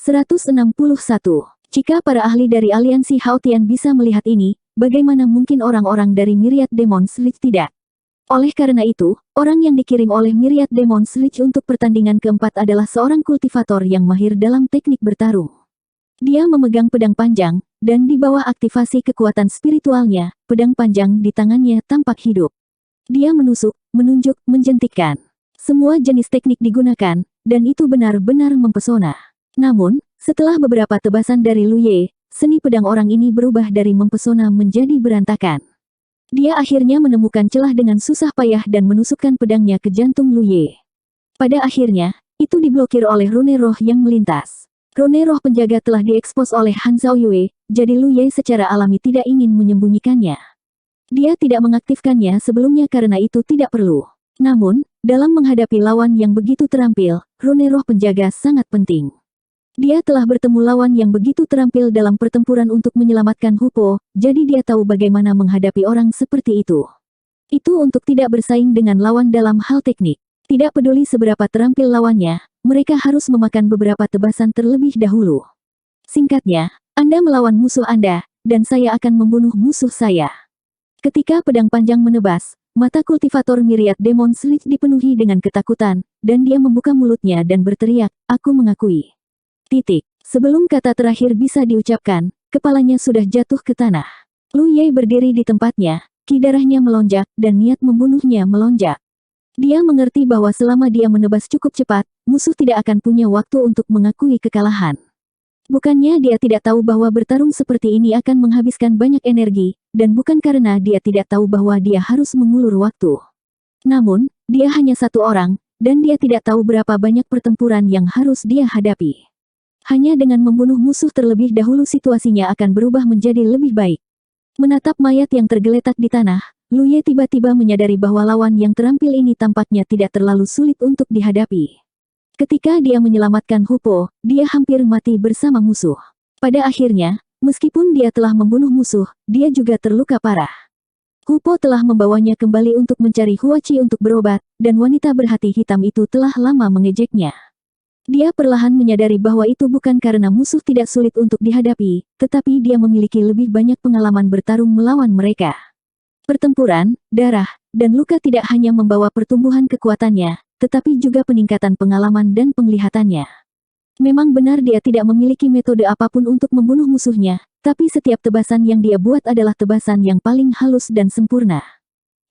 161. Jika para ahli dari aliansi Haotian bisa melihat ini, bagaimana mungkin orang-orang dari Myriad Demon League tidak? Oleh karena itu, orang yang dikirim oleh Myriad Demon League untuk pertandingan keempat adalah seorang kultivator yang mahir dalam teknik bertarung. Dia memegang pedang panjang, dan di bawah aktivasi kekuatan spiritualnya, pedang panjang di tangannya tampak hidup. Dia menusuk, menunjuk, menjentikkan. Semua jenis teknik digunakan, dan itu benar-benar mempesona. Namun, setelah beberapa tebasan dari Lu Ye, seni pedang orang ini berubah dari mempesona menjadi berantakan. Dia akhirnya menemukan celah dengan susah payah dan menusukkan pedangnya ke jantung Lu Ye. Pada akhirnya, itu diblokir oleh rune roh yang melintas. Rune roh penjaga telah diekspos oleh Han Zhaoyue, jadi Lu Ye secara alami tidak ingin menyembunyikannya. Dia tidak mengaktifkannya sebelumnya karena itu tidak perlu. Namun, dalam menghadapi lawan yang begitu terampil, rune roh penjaga sangat penting. Dia telah bertemu lawan yang begitu terampil dalam pertempuran untuk menyelamatkan Hupo, jadi dia tahu bagaimana menghadapi orang seperti itu. Itu untuk tidak bersaing dengan lawan dalam hal teknik. Tidak peduli seberapa terampil lawannya, mereka harus memakan beberapa tebasan terlebih dahulu. Singkatnya, Anda melawan musuh Anda, dan saya akan membunuh musuh saya. Ketika pedang panjang menebas, mata kultivator Myriad Demon League dipenuhi dengan ketakutan, dan dia membuka mulutnya dan berteriak, "Aku mengakui." Sebelum kata terakhir bisa diucapkan, kepalanya sudah jatuh ke tanah. Lu Ye berdiri di tempatnya, ki darahnya melonjak, dan niat membunuhnya melonjak. Dia mengerti bahwa selama dia menebas cukup cepat, musuh tidak akan punya waktu untuk mengakui kekalahan. Bukannya dia tidak tahu bahwa bertarung seperti ini akan menghabiskan banyak energi, dan bukan karena dia tidak tahu bahwa dia harus mengulur waktu. Namun, dia hanya satu orang, dan dia tidak tahu berapa banyak pertempuran yang harus dia hadapi. Hanya dengan membunuh musuh terlebih dahulu situasinya akan berubah menjadi lebih baik. Menatap mayat yang tergeletak di tanah, Lu Ye tiba-tiba menyadari bahwa lawan yang terampil ini tampaknya tidak terlalu sulit untuk dihadapi. Ketika dia menyelamatkan Hupo, dia hampir mati bersama musuh. Pada akhirnya, meskipun dia telah membunuh musuh, dia juga terluka parah. Hupo telah membawanya kembali untuk mencari Huachi untuk berobat, dan wanita berhati hitam itu telah lama mengejeknya. Dia perlahan menyadari bahwa itu bukan karena musuh tidak sulit untuk dihadapi, tetapi dia memiliki lebih banyak pengalaman bertarung melawan mereka. Pertempuran, darah, dan luka tidak hanya membawa pertumbuhan kekuatannya, tetapi juga peningkatan pengalaman dan penglihatannya. Memang benar dia tidak memiliki metode apapun untuk membunuh musuhnya, tapi setiap tebasan yang dia buat adalah tebasan yang paling halus dan sempurna.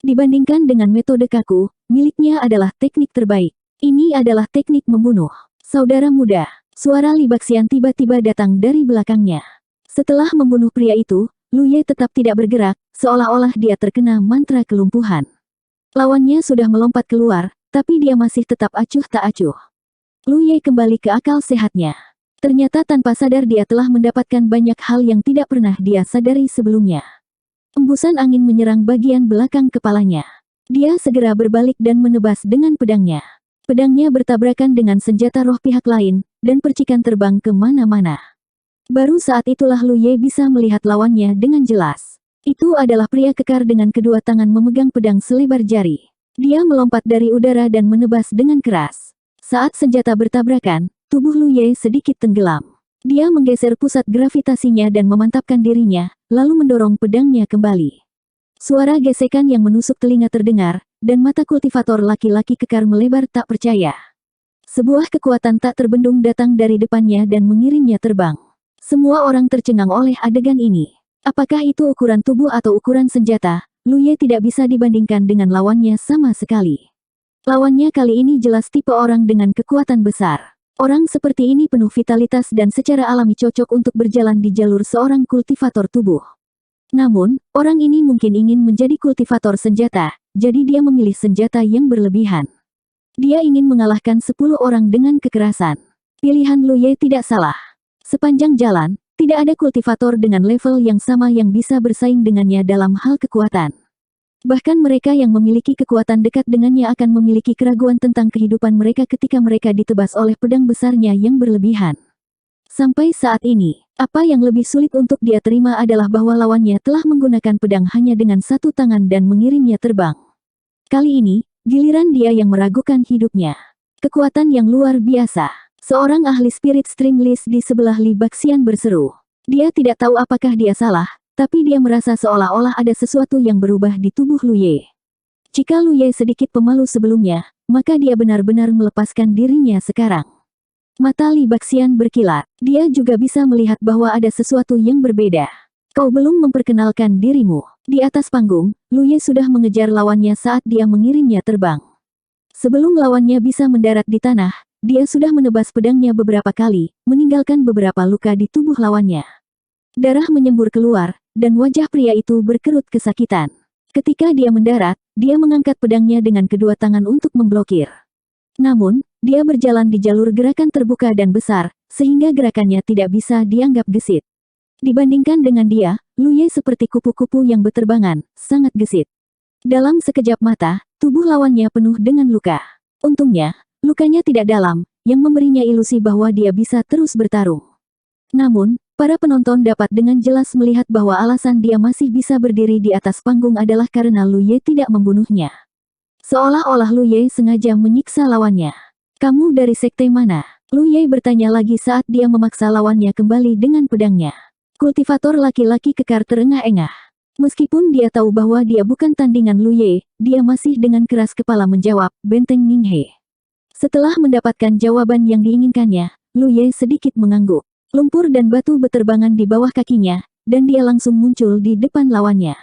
Dibandingkan dengan metode kaku, miliknya adalah teknik terbaik. Ini adalah teknik membunuh. Saudara muda, suara Li Baxian tiba-tiba datang dari belakangnya. Setelah membunuh pria itu, Lu Ye tetap tidak bergerak, seolah-olah dia terkena mantra kelumpuhan. Lawannya sudah melompat keluar, tapi dia masih tetap acuh tak acuh. Lu Ye kembali ke akal sehatnya. Ternyata tanpa sadar dia telah mendapatkan banyak hal yang tidak pernah dia sadari sebelumnya. Embusan angin menyerang bagian belakang kepalanya. Dia segera berbalik dan menebas dengan pedangnya. Pedangnya bertabrakan dengan senjata roh pihak lain, dan percikan terbang ke mana-mana. Baru saat itulah Lu Ye bisa melihat lawannya dengan jelas. Itu adalah pria kekar dengan kedua tangan memegang pedang selebar jari. Dia melompat dari udara dan menebas dengan keras. Saat senjata bertabrakan, tubuh Lu Ye sedikit tenggelam. Dia menggeser pusat gravitasinya dan memantapkan dirinya, lalu mendorong pedangnya kembali. Suara gesekan yang menusuk telinga terdengar, dan mata kultivator laki-laki kekar melebar tak percaya. Sebuah kekuatan tak terbendung datang dari depannya dan mengirimnya terbang. Semua orang tercengang oleh adegan ini. Apakah itu ukuran tubuh atau ukuran senjata? Lu Ye tidak bisa dibandingkan dengan lawannya sama sekali. Lawannya kali ini jelas tipe orang dengan kekuatan besar. Orang seperti ini penuh vitalitas dan secara alami cocok untuk berjalan di jalur seorang kultivator tubuh. Namun, orang ini mungkin ingin menjadi kultivator senjata, jadi dia memilih senjata yang berlebihan. Dia ingin mengalahkan 10 orang dengan kekerasan. Pilihan Lu Ye tidak salah. Sepanjang jalan, tidak ada kultivator dengan level yang sama yang bisa bersaing dengannya dalam hal kekuatan. Bahkan mereka yang memiliki kekuatan dekat dengannya akan memiliki keraguan tentang kehidupan mereka ketika mereka ditebas oleh pedang besarnya yang berlebihan. Sampai saat ini, apa yang lebih sulit untuk dia terima adalah bahwa lawannya telah menggunakan pedang hanya dengan satu tangan dan mengirimnya terbang. Kali ini, giliran dia yang meragukan hidupnya. Kekuatan yang luar biasa. Seorang ahli spirit Stringless di sebelah Li Baxian berseru. Dia tidak tahu apakah dia salah, tapi dia merasa seolah-olah ada sesuatu yang berubah di tubuh Lu Ye. Jika Lu Ye sedikit pemalu sebelumnya, maka dia benar-benar melepaskan dirinya sekarang. Mata Li Baxian berkilat. Dia juga bisa melihat bahwa ada sesuatu yang berbeda. Kau belum memperkenalkan dirimu. Di atas panggung, Lu Ye sudah mengejar lawannya saat dia mengirimnya terbang. Sebelum lawannya bisa mendarat di tanah, dia sudah menebas pedangnya beberapa kali, meninggalkan beberapa luka di tubuh lawannya. Darah menyembur keluar, dan wajah pria itu berkerut kesakitan. Ketika dia mendarat, dia mengangkat pedangnya dengan kedua tangan untuk memblokir. Namun, dia berjalan di jalur gerakan terbuka dan besar, sehingga gerakannya tidak bisa dianggap gesit. Dibandingkan dengan dia, Lu Ye seperti kupu-kupu yang berterbangan, sangat gesit. Dalam sekejap mata, tubuh lawannya penuh dengan luka. Untungnya, lukanya tidak dalam, yang memberinya ilusi bahwa dia bisa terus bertarung. Namun, para penonton dapat dengan jelas melihat bahwa alasan dia masih bisa berdiri di atas panggung adalah karena Lu Ye tidak membunuhnya. Seolah-olah Lu Ye sengaja menyiksa lawannya. Kamu dari sekte mana? Lu Ye bertanya lagi saat dia memaksa lawannya kembali dengan pedangnya. Kultivator laki-laki kekar terengah-engah. Meskipun dia tahu bahwa dia bukan tandingan Lu Ye, dia masih dengan keras kepala menjawab, Benteng Ninghe. Setelah mendapatkan jawaban yang diinginkannya, Lu Ye sedikit mengangguk. Lumpur dan batu berterbangan di bawah kakinya, dan dia langsung muncul di depan lawannya.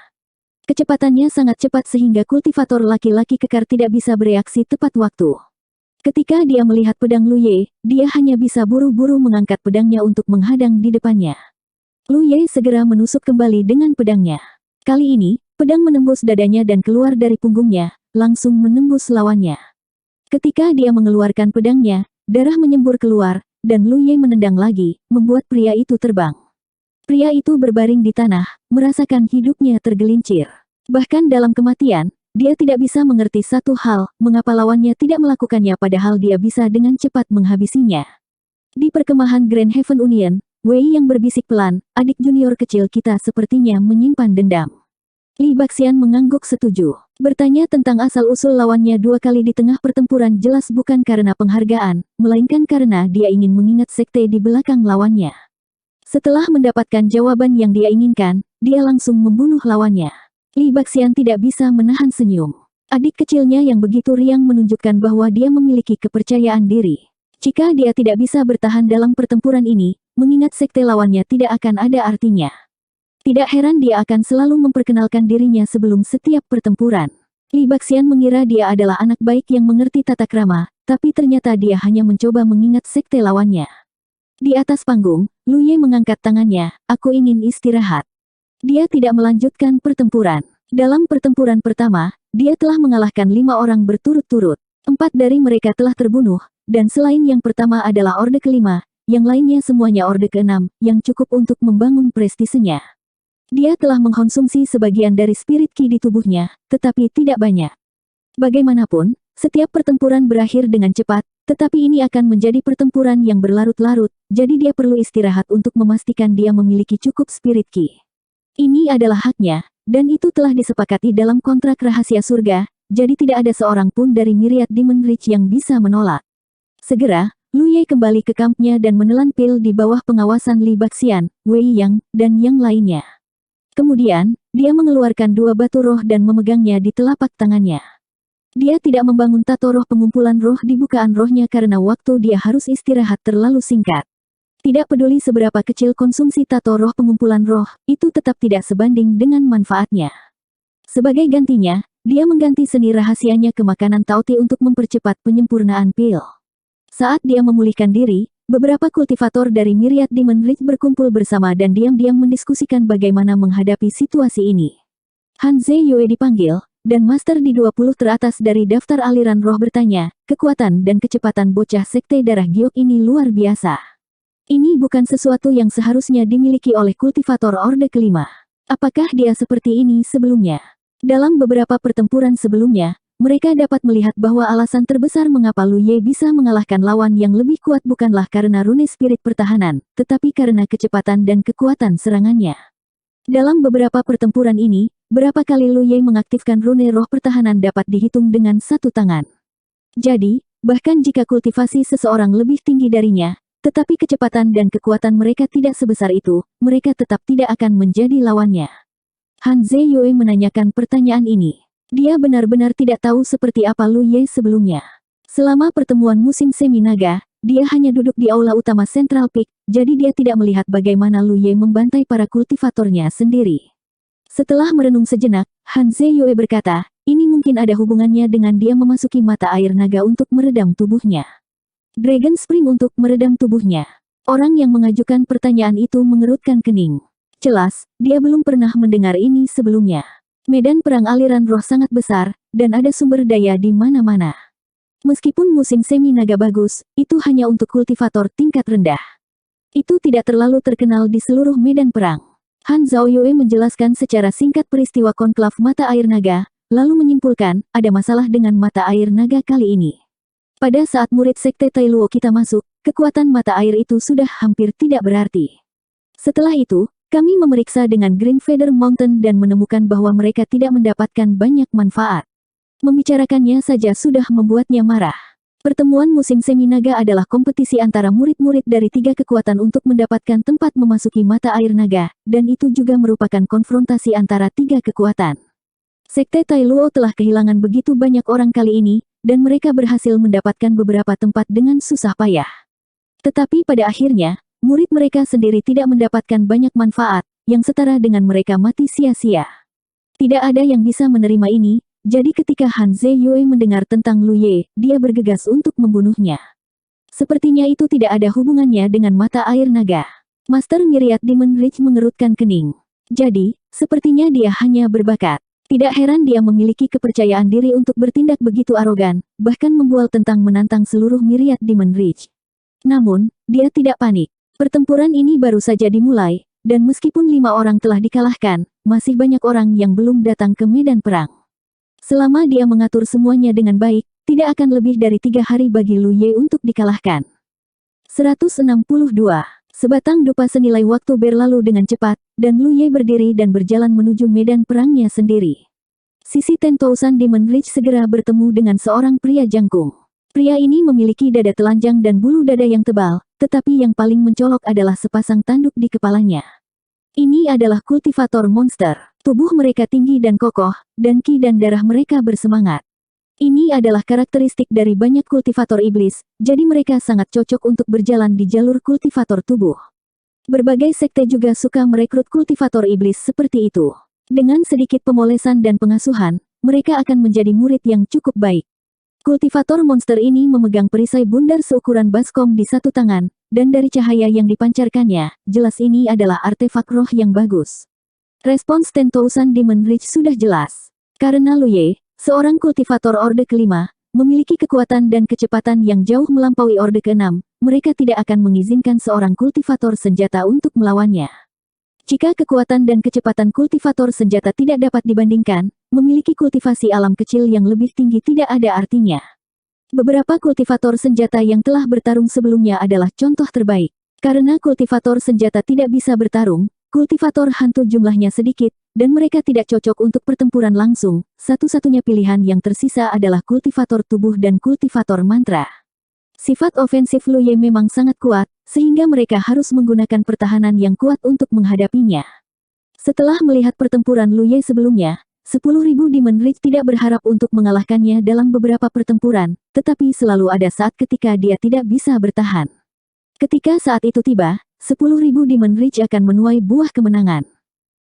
Kecepatannya sangat cepat sehingga kultivator laki-laki kekar tidak bisa bereaksi tepat waktu. Ketika dia melihat pedang Lu Ye, dia hanya bisa buru-buru mengangkat pedangnya untuk menghadang di depannya. Lu Ye segera menusuk kembali dengan pedangnya. Kali ini, pedang menembus dadanya dan keluar dari punggungnya, langsung menembus lawannya. Ketika dia mengeluarkan pedangnya, darah menyembur keluar, dan Lu Ye menendang lagi, membuat pria itu terbang. Pria itu berbaring di tanah, merasakan hidupnya tergelincir. Bahkan dalam kematian, dia tidak bisa mengerti satu hal, mengapa lawannya tidak melakukannya padahal dia bisa dengan cepat menghabisinya. Di perkemahan Grand Heaven Union, Wei yang berbisik pelan, adik junior kecil kita sepertinya menyimpan dendam. Li Baxian mengangguk setuju. Bertanya tentang asal-usul lawannya dua kali di tengah pertempuran jelas bukan karena penghargaan, melainkan karena dia ingin mengingat sekte di belakang lawannya. Setelah mendapatkan jawaban yang dia inginkan, dia langsung membunuh lawannya. Li Baxian tidak bisa menahan senyum. Adik kecilnya yang begitu riang menunjukkan bahwa dia memiliki kepercayaan diri. Jika dia tidak bisa bertahan dalam pertempuran ini, mengingat sekte lawannya tidak akan ada artinya. Tidak heran dia akan selalu memperkenalkan dirinya sebelum setiap pertempuran. Li Baxian mengira dia adalah anak baik yang mengerti tata krama, tapi ternyata dia hanya mencoba mengingat sekte lawannya. Di atas panggung, Lu Ye mengangkat tangannya, aku ingin istirahat. Dia tidak melanjutkan pertempuran. Dalam pertempuran pertama, dia telah mengalahkan 5 orang berturut-turut. 4 dari mereka telah terbunuh, dan selain yang pertama adalah Orde kelima, yang lainnya semuanya Orde keenam, yang cukup untuk membangun prestisenya. Dia telah mengkonsumsi sebagian dari spirit ki di tubuhnya, tetapi tidak banyak. Bagaimanapun, setiap pertempuran berakhir dengan cepat, tetapi ini akan menjadi pertempuran yang berlarut-larut, jadi dia perlu istirahat untuk memastikan dia memiliki cukup spirit ki. Ini adalah haknya, dan itu telah disepakati dalam kontrak rahasia surga, jadi tidak ada seorang pun dari Myriad Demon Reach yang bisa menolak. Segera, Lu Ye kembali ke kampnya dan menelan pil di bawah pengawasan Li Baxian, Wei Yang, dan yang lainnya. Kemudian, dia mengeluarkan 2 batu roh dan memegangnya di telapak tangannya. Dia tidak membangun tato roh pengumpulan roh di bukaan rohnya karena waktu dia harus istirahat terlalu singkat. Tidak peduli seberapa kecil konsumsi tato roh pengumpulan roh, itu tetap tidak sebanding dengan manfaatnya. Sebagai gantinya, dia mengganti seni rahasianya ke makanan Taoti untuk mempercepat penyempurnaan pil. Saat dia memulihkan diri, beberapa kultivator dari Myriad Demon Reach berkumpul bersama dan diam-diam mendiskusikan bagaimana menghadapi situasi ini. Han Ze Yue dipanggil, dan master di 20 teratas dari daftar aliran roh bertanya, kekuatan dan kecepatan bocah sekte darah giok ini luar biasa. Ini bukan sesuatu yang seharusnya dimiliki oleh kultivator Orde kelima. Apakah dia seperti ini sebelumnya? Dalam beberapa pertempuran sebelumnya, mereka dapat melihat bahwa alasan terbesar mengapa Lu Ye bisa mengalahkan lawan yang lebih kuat bukanlah karena rune spirit pertahanan, tetapi karena kecepatan dan kekuatan serangannya. Dalam beberapa pertempuran ini, berapa kali Lu Ye mengaktifkan rune roh pertahanan dapat dihitung dengan satu tangan. Jadi, Bahkan jika kultivasi seseorang lebih tinggi darinya, tetapi kecepatan dan kekuatan mereka tidak sebesar itu, mereka tetap tidak akan menjadi lawannya. Han Zeyue menanyakan pertanyaan ini. Dia benar-benar tidak tahu seperti apa Lu Ye sebelumnya. Selama pertemuan musim semi naga, dia hanya duduk di aula utama Central Peak, jadi dia tidak melihat bagaimana Lu Ye membantai para kultivatornya sendiri. Setelah merenung sejenak, Han Zeyue berkata, ini mungkin ada hubungannya dengan dia memasuki mata air naga untuk meredam tubuhnya. Dragon Spring untuk meredam tubuhnya. Orang yang mengajukan pertanyaan itu mengerutkan kening. Jelas, dia belum pernah mendengar ini sebelumnya. Medan perang aliran roh sangat besar, dan ada sumber daya di mana-mana. Meskipun musim semi naga bagus, itu hanya untuk kultivator tingkat rendah. Itu tidak terlalu terkenal di seluruh medan perang. Han Zhaoyue menjelaskan secara singkat peristiwa konklav mata air naga, lalu menyimpulkan, ada masalah dengan mata air naga kali ini. Pada saat murid sekte Tai Luo kita masuk, kekuatan mata air itu sudah hampir tidak berarti. Setelah itu, kami memeriksa dengan Green Feather Mountain dan menemukan bahwa mereka tidak mendapatkan banyak manfaat. Membicarakannya saja sudah membuatnya marah. Pertemuan musim semi naga adalah kompetisi antara murid-murid dari 3 kekuatan untuk mendapatkan tempat memasuki mata air naga, dan itu juga merupakan konfrontasi antara 3 kekuatan. Sekte Tai Luo telah kehilangan begitu banyak orang kali ini, dan mereka berhasil mendapatkan beberapa tempat dengan susah payah. Tetapi pada akhirnya, murid mereka sendiri tidak mendapatkan banyak manfaat, yang setara dengan mereka mati sia-sia. Tidak ada yang bisa menerima ini, jadi ketika Han Zeyue mendengar tentang Lu Ye, dia bergegas untuk membunuhnya. Sepertinya itu tidak ada hubungannya dengan mata air naga. Master Myriad Demon Ridge mengerutkan kening. Jadi, sepertinya dia hanya berbakat. Tidak heran dia memiliki kepercayaan diri untuk bertindak begitu arogan, bahkan membual tentang menantang seluruh Myriad Demon Ridge. Namun, dia tidak panik. Pertempuran ini baru saja dimulai, dan meskipun 5 orang telah dikalahkan, masih banyak orang yang belum datang ke medan perang. Selama dia mengatur semuanya dengan baik, tidak akan lebih dari 3 hari bagi Lu Ye untuk dikalahkan. 162. Sebatang dupa senilai waktu berlalu dengan cepat, dan Lu Ye berdiri dan berjalan menuju medan perangnya sendiri. Sisi 10,000 Demon Ridge segera bertemu dengan seorang pria jangkung. Pria ini memiliki dada telanjang dan bulu dada yang tebal, tetapi yang paling mencolok adalah sepasang tanduk di kepalanya. Ini adalah kultivator monster. Tubuh mereka tinggi dan kokoh, dan ki dan darah mereka bersemangat. Ini adalah karakteristik dari banyak kultivator iblis, jadi mereka sangat cocok untuk berjalan di jalur kultivator tubuh. Berbagai sekte juga suka merekrut kultivator iblis seperti itu. Dengan sedikit pemolesan dan pengasuhan, mereka akan menjadi murid yang cukup baik. Kultivator monster ini memegang perisai bundar seukuran baskom di satu tangan, dan dari cahaya yang dipancarkannya, jelas ini adalah artefak roh yang bagus. Respons 10,000 Demon Ridge sudah jelas. Karena Lu Ye, seorang kultivator Orde ke-5, memiliki kekuatan dan kecepatan yang jauh melampaui Orde ke-6, mereka tidak akan mengizinkan seorang kultivator senjata untuk melawannya. Jika kekuatan dan kecepatan kultivator senjata tidak dapat dibandingkan, memiliki kultivasi alam kecil yang lebih tinggi tidak ada artinya. Beberapa kultivator senjata yang telah bertarung sebelumnya adalah contoh terbaik. Karena kultivator senjata tidak bisa bertarung, kultivator hantu jumlahnya sedikit, dan mereka tidak cocok untuk pertempuran langsung, satu-satunya pilihan yang tersisa adalah kultivator tubuh dan kultivator mantra. Sifat ofensif Lu Ye memang sangat kuat, sehingga mereka harus menggunakan pertahanan yang kuat untuk menghadapinya. Setelah melihat pertempuran Lu Ye sebelumnya, 10.000 Demon Ridge tidak berharap untuk mengalahkannya dalam beberapa pertempuran, tetapi selalu ada saat ketika dia tidak bisa bertahan. Ketika saat itu tiba, 10.000 Demon Ridge akan menuai buah kemenangan.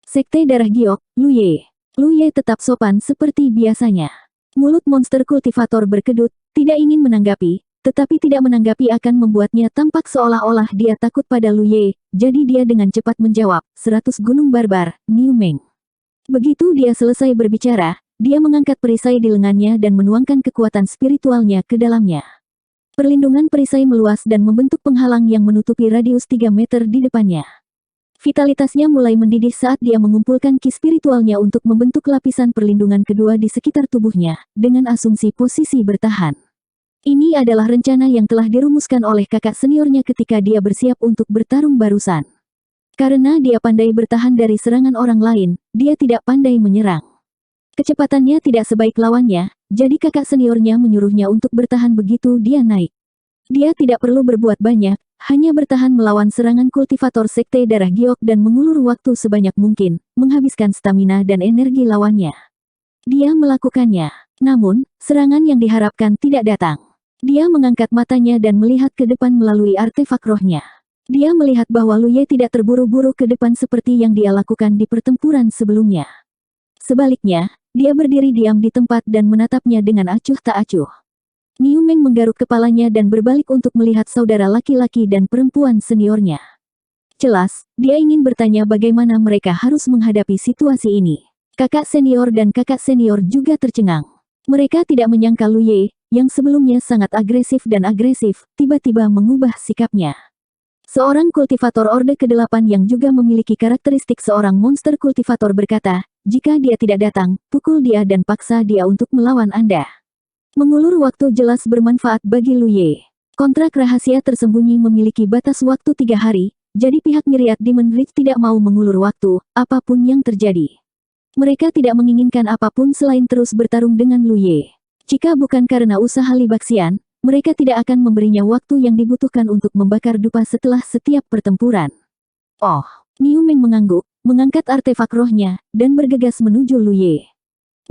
Sekte Darah Giok, Lu Ye. Lu Ye tetap sopan seperti biasanya. Mulut monster kultivator berkedut, tidak ingin menanggapi, tetapi tidak menanggapi akan membuatnya tampak seolah-olah dia takut pada Lu Ye, jadi dia dengan cepat menjawab, 100 gunung barbar, Niu Meng. Begitu dia selesai berbicara, dia mengangkat perisai di lengannya dan menuangkan kekuatan spiritualnya ke dalamnya. Perlindungan perisai meluas dan membentuk penghalang yang menutupi radius 3 meter di depannya. Vitalitasnya mulai mendidih saat dia mengumpulkan ki spiritualnya untuk membentuk lapisan perlindungan kedua di sekitar tubuhnya, dengan asumsi posisi bertahan. Ini adalah rencana yang telah dirumuskan oleh kakak seniornya ketika dia bersiap untuk bertarung barusan. Karena dia pandai bertahan dari serangan orang lain, dia tidak pandai menyerang. Kecepatannya tidak sebaik lawannya, jadi kakak seniornya menyuruhnya untuk bertahan begitu dia naik. Dia tidak perlu berbuat banyak, hanya bertahan melawan serangan kultivator sekte darah giok dan mengulur waktu sebanyak mungkin, menghabiskan stamina dan energi lawannya. Dia melakukannya. Namun, serangan yang diharapkan tidak datang. Dia mengangkat matanya dan melihat ke depan melalui artefak rohnya. Dia melihat bahwa Lu Ye tidak terburu-buru ke depan seperti yang dia lakukan di pertempuran sebelumnya. Sebaliknya, dia berdiri diam di tempat dan menatapnya dengan acuh tak acuh. Niu Meng menggaruk kepalanya dan berbalik untuk melihat saudara laki-laki dan perempuan seniornya. Jelas, dia ingin bertanya bagaimana mereka harus menghadapi situasi ini. Kakak senior dan kakak senior juga tercengang. Mereka tidak menyangka Lu Ye, yang sebelumnya sangat agresif, tiba-tiba mengubah sikapnya. Seorang kultivator Orde ke-8 yang juga memiliki karakteristik seorang monster kultivator berkata, jika dia tidak datang, pukul dia dan paksa dia untuk melawan Anda. Mengulur waktu jelas bermanfaat bagi Lu Ye. Kontrak rahasia tersembunyi memiliki batas waktu 3 hari, jadi pihak Myriad Demon Ridge tidak mau mengulur waktu, apapun yang terjadi. Mereka tidak menginginkan apapun selain terus bertarung dengan Lu Ye. Jika bukan karena usaha Libaxian, mereka tidak akan memberinya waktu yang dibutuhkan untuk membakar dupa setelah setiap pertempuran. Oh, Niu Meng mengangguk, mengangkat artefak rohnya, dan bergegas menuju Lu Ye.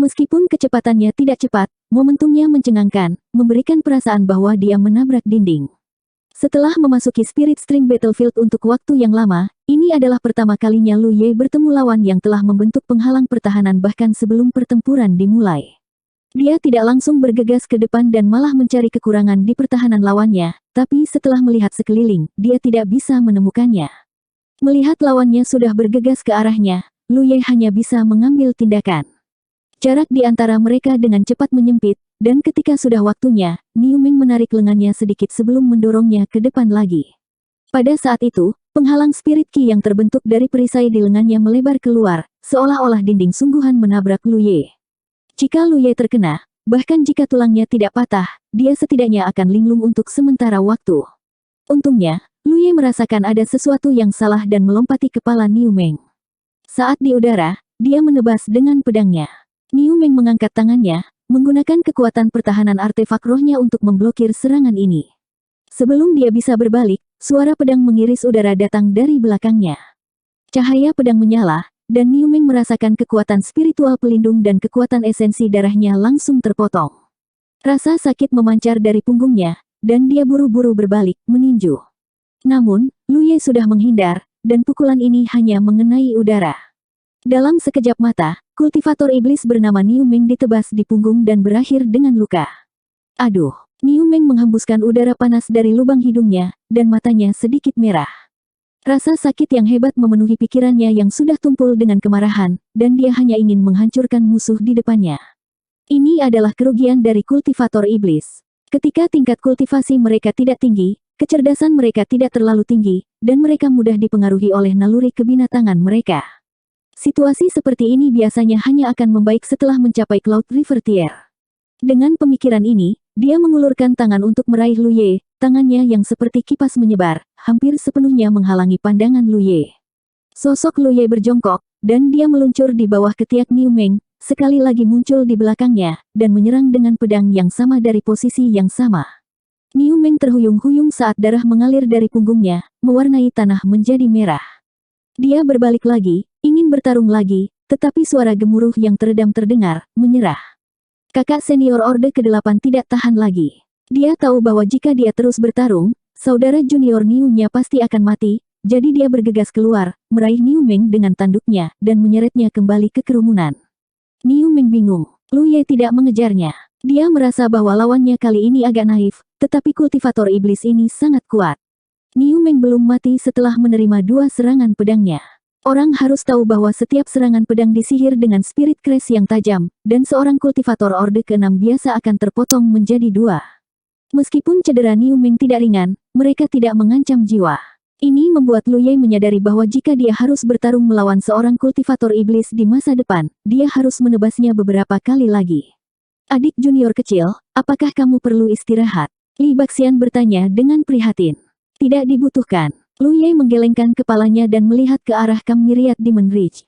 Meskipun kecepatannya tidak cepat, momentumnya mencengangkan, memberikan perasaan bahwa dia menabrak dinding. Setelah memasuki Spirit Stream Battlefield untuk waktu yang lama, ini adalah pertama kalinya Lu Ye bertemu lawan yang telah membentuk penghalang pertahanan bahkan sebelum pertempuran dimulai. Dia tidak langsung bergegas ke depan dan malah mencari kekurangan di pertahanan lawannya, tapi setelah melihat sekeliling, dia tidak bisa menemukannya. Melihat lawannya sudah bergegas ke arahnya, Lu Ye hanya bisa mengambil tindakan. Jarak di antara mereka dengan cepat menyempit, dan ketika sudah waktunya, Niu Meng menarik lengannya sedikit sebelum mendorongnya ke depan lagi. Pada saat itu, penghalang spirit ki yang terbentuk dari perisai di lengannya melebar keluar, seolah-olah dinding sungguhan menabrak Lu Ye. Jika Lu Ye terkena, bahkan jika tulangnya tidak patah, dia setidaknya akan linglung untuk sementara waktu. Untungnya, Lu Ye merasakan ada sesuatu yang salah dan melompati kepala Niu Meng. Saat di udara, dia menebas dengan pedangnya. Niu Meng mengangkat tangannya, menggunakan kekuatan pertahanan artefak rohnya untuk memblokir serangan ini. Sebelum dia bisa berbalik, suara pedang mengiris udara datang dari belakangnya. Cahaya pedang menyala, dan Niu Meng merasakan kekuatan spiritual pelindung dan kekuatan esensi darahnya langsung terpotong. Rasa sakit memancar dari punggungnya, dan dia buru-buru berbalik, meninju. Namun, Lu Ye sudah menghindar, dan pukulan ini hanya mengenai udara. Dalam sekejap mata, kultivator iblis bernama Niu Meng ditebas di punggung dan berakhir dengan luka. Aduh, Niu Meng menghembuskan udara panas dari lubang hidungnya, dan matanya sedikit merah. Rasa sakit yang hebat memenuhi pikirannya yang sudah tumpul dengan kemarahan, dan dia hanya ingin menghancurkan musuh di depannya. Ini adalah kerugian dari kultivator iblis. Ketika tingkat kultivasi mereka tidak tinggi, kecerdasan mereka tidak terlalu tinggi, dan mereka mudah dipengaruhi oleh naluri kebinatangan mereka. Situasi seperti ini biasanya hanya akan membaik setelah mencapai Cloud River Tier. Dengan pemikiran ini, dia mengulurkan tangan untuk meraih Lu Ye, tangannya yang seperti kipas menyebar, hampir sepenuhnya menghalangi pandangan Lu Ye. Sosok Lu Ye berjongkok, dan dia meluncur di bawah ketiak Niu Meng, sekali lagi muncul di belakangnya, dan menyerang dengan pedang yang sama dari posisi yang sama. Niu Meng terhuyung-huyung saat darah mengalir dari punggungnya, mewarnai tanah menjadi merah. Dia berbalik lagi, ingin bertarung lagi, tetapi suara gemuruh yang teredam terdengar, menyerah. Kakak senior Orde ke-8 tidak tahan lagi. Dia tahu bahwa jika dia terus bertarung, saudara junior Niu-nya pasti akan mati, jadi dia bergegas keluar, meraih Niu Meng dengan tanduknya, dan menyeretnya kembali ke kerumunan. Niu Meng bingung. Lu Ye tidak mengejarnya. Dia merasa bahwa lawannya kali ini agak naif, tetapi kultivator iblis ini sangat kuat. Niu Meng belum mati setelah menerima 2 serangan pedangnya. Orang harus tahu bahwa setiap serangan pedang disihir dengan spirit crash yang tajam, dan seorang kultivator Orde ke-6 biasa akan terpotong menjadi 2. Meskipun cedera Niu Meng tidak ringan, mereka tidak mengancam jiwa. Ini membuat Lu Ye menyadari bahwa jika dia harus bertarung melawan seorang kultivator iblis di masa depan, dia harus menebasnya beberapa kali lagi. Adik junior kecil, apakah kamu perlu istirahat? Li Baxian bertanya dengan prihatin. Tidak dibutuhkan. Lu Ye menggelengkan kepalanya dan melihat ke arah Camp Myriad Demon Ridge.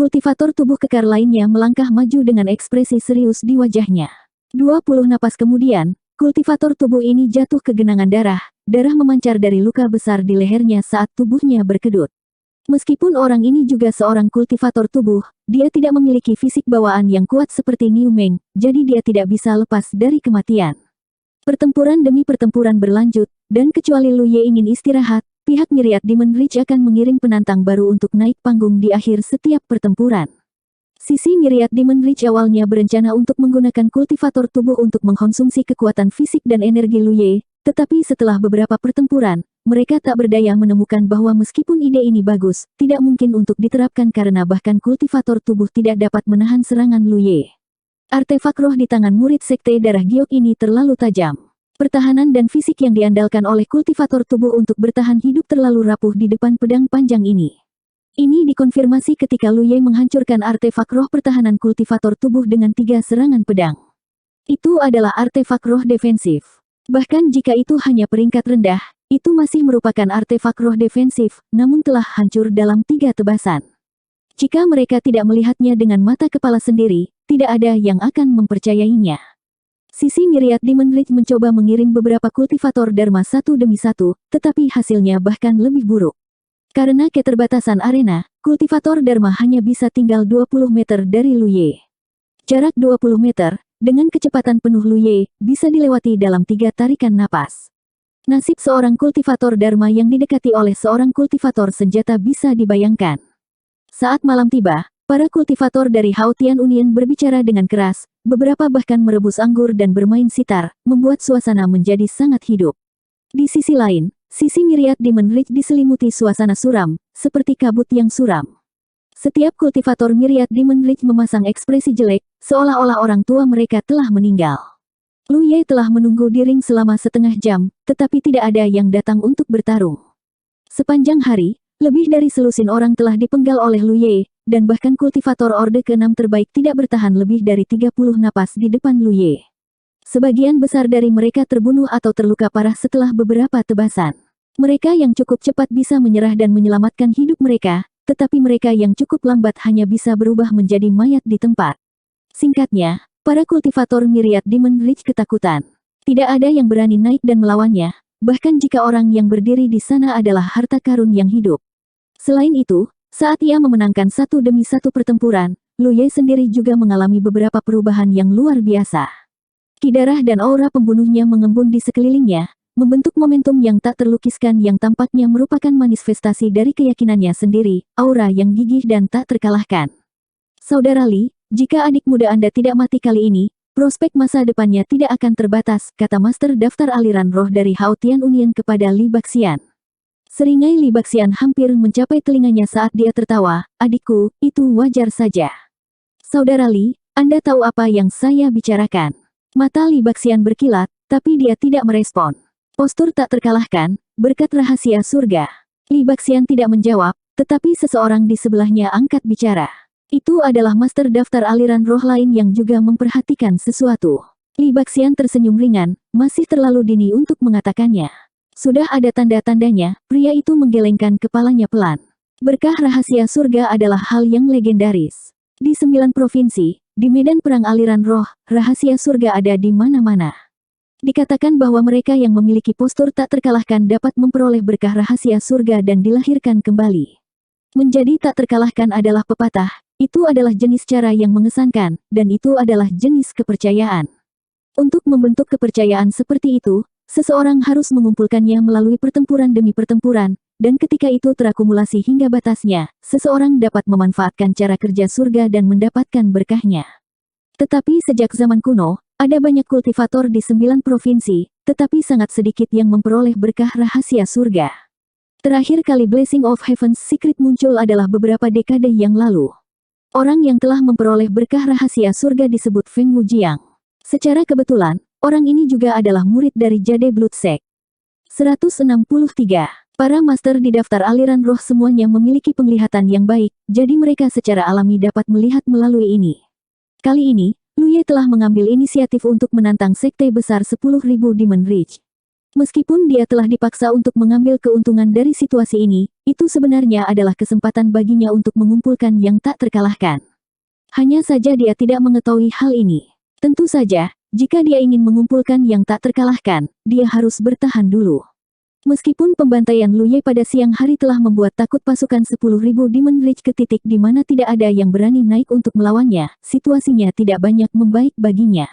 Kultivator tubuh kekar lainnya melangkah maju dengan ekspresi serius di wajahnya. 20 napas kemudian, kultivator tubuh ini jatuh ke genangan darah. Darah memancar dari luka besar di lehernya saat tubuhnya berkedut. Meskipun orang ini juga seorang kultivator tubuh, dia tidak memiliki fisik bawaan yang kuat seperti Niu Meng, jadi dia tidak bisa lepas dari kematian. Pertempuran demi pertempuran berlanjut, dan kecuali Lu Ye ingin istirahat, pihak Myriad Demon Reach akan mengirim penantang baru untuk naik panggung di akhir setiap pertempuran. Sisi Myriad Demon Reach awalnya berencana untuk menggunakan kultivator tubuh untuk mengkonsumsi kekuatan fisik dan energi Lu Ye, tetapi setelah beberapa pertempuran, mereka tak berdaya menemukan bahwa meskipun ide ini bagus, tidak mungkin untuk diterapkan karena bahkan kultivator tubuh tidak dapat menahan serangan Lu Ye. Artefak roh di tangan murid Sekte Darah Giok ini terlalu tajam. Pertahanan dan fisik yang diandalkan oleh kultivator tubuh untuk bertahan hidup terlalu rapuh di depan pedang panjang ini. Ini dikonfirmasi ketika Lu Ye menghancurkan artefak roh pertahanan kultivator tubuh dengan 3 serangan pedang. Itu adalah artefak roh defensif. Bahkan jika itu hanya peringkat rendah, itu masih merupakan artefak roh defensif, namun telah hancur dalam 3 tebasan. Jika mereka tidak melihatnya dengan mata kepala sendiri, tidak ada yang akan mempercayainya. Sisi Myriad Demon Reach mencoba mengirim beberapa kultivator Dharma satu demi satu, tetapi hasilnya bahkan lebih buruk. Karena keterbatasan arena, kultivator Dharma hanya bisa tinggal 20 meter dari Lu Ye. Jarak 20 meter, dengan kecepatan penuh Lu Ye, bisa dilewati dalam 3 tarikan napas. Nasib seorang kultivator Dharma yang didekati oleh seorang kultivator senjata bisa dibayangkan. Saat malam tiba, para kultivator dari Haotian Union berbicara dengan keras, beberapa bahkan merebus anggur dan bermain sitar, membuat suasana menjadi sangat hidup. Di sisi lain, sisi Myriad Demon Reach diselimuti suasana suram, seperti kabut yang suram. Setiap kultivator Myriad Demon Reach memasang ekspresi jelek, seolah-olah orang tua mereka telah meninggal. Lu Ye telah menunggu di ring selama setengah jam, tetapi tidak ada yang datang untuk bertarung. Sepanjang hari, lebih dari selusin orang telah dipenggal oleh Lu Ye, dan bahkan kultivator Orde ke-6 terbaik tidak bertahan lebih dari 30 napas di depan Lu Ye. Sebagian besar dari mereka terbunuh atau terluka parah setelah beberapa tebasan. Mereka yang cukup cepat bisa menyerah dan menyelamatkan hidup mereka, tetapi mereka yang cukup lambat hanya bisa berubah menjadi mayat di tempat. Singkatnya, para kultivator Myriad Demon Reach ketakutan. Tidak ada yang berani naik dan melawannya, bahkan jika orang yang berdiri di sana adalah harta karun yang hidup. Selain itu, saat ia memenangkan satu demi satu pertempuran, Lu Ye sendiri juga mengalami beberapa perubahan yang luar biasa. Ki darah dan aura pembunuhnya mengembun di sekelilingnya, membentuk momentum yang tak terlukiskan yang tampaknya merupakan manifestasi dari keyakinannya sendiri, aura yang gigih dan tak terkalahkan. Saudara Li, jika adik muda Anda tidak mati kali ini, prospek masa depannya tidak akan terbatas, kata Master Daftar Aliran Roh dari Haotian Union kepada Li Baxian. Seringai Li Baxian hampir mencapai telinganya saat dia tertawa, adikku, itu wajar saja. Saudara Li, Anda tahu apa yang saya bicarakan. Mata Li Baxian berkilat, tapi dia tidak merespon. Postur tak terkalahkan, berkat rahasia surga. Li Baxian tidak menjawab, tetapi seseorang di sebelahnya angkat bicara. Itu adalah Master Daftar Aliran Roh lain yang juga memperhatikan sesuatu. Li Baxian tersenyum ringan, masih terlalu dini untuk mengatakannya. Sudah ada tanda-tandanya, pria itu menggelengkan kepalanya pelan. Berkah rahasia surga adalah hal yang legendaris. Di 9 provinsi, di medan perang aliran roh, rahasia surga ada di mana-mana. Dikatakan bahwa mereka yang memiliki postur tak terkalahkan dapat memperoleh berkah rahasia surga dan dilahirkan kembali. Menjadi tak terkalahkan adalah pepatah, itu adalah jenis cara yang mengesankan, dan itu adalah jenis kepercayaan. Untuk membentuk kepercayaan seperti itu, seseorang harus mengumpulkannya melalui pertempuran demi pertempuran, dan ketika itu terakumulasi hingga batasnya, seseorang dapat memanfaatkan cara kerja surga dan mendapatkan berkahnya. Tetapi sejak zaman kuno, ada banyak kultivator di 9 provinsi, tetapi sangat sedikit yang memperoleh berkah rahasia surga. Terakhir kali Blessing of Heaven's Secret muncul adalah beberapa dekade yang lalu. Orang yang telah memperoleh berkah rahasia surga disebut Feng Wujiang. Secara kebetulan, orang ini juga adalah murid dari Jade Blood Sect. 163. Para master di daftar aliran roh semuanya memiliki penglihatan yang baik, jadi mereka secara alami dapat melihat melalui ini. Kali ini, Lu Ye telah mengambil inisiatif untuk menantang sekte besar 10.000 Demon Reach. Meskipun dia telah dipaksa untuk mengambil keuntungan dari situasi ini, itu sebenarnya adalah kesempatan baginya untuk mengumpulkan yang tak terkalahkan. Hanya saja dia tidak mengetahui hal ini. Tentu saja, jika dia ingin mengumpulkan yang tak terkalahkan, dia harus bertahan dulu. Meskipun pembantaian Lu Ye pada siang hari telah membuat takut pasukan 10.000 Demon Reach ke titik di mana tidak ada yang berani naik untuk melawannya, situasinya tidak banyak membaik baginya.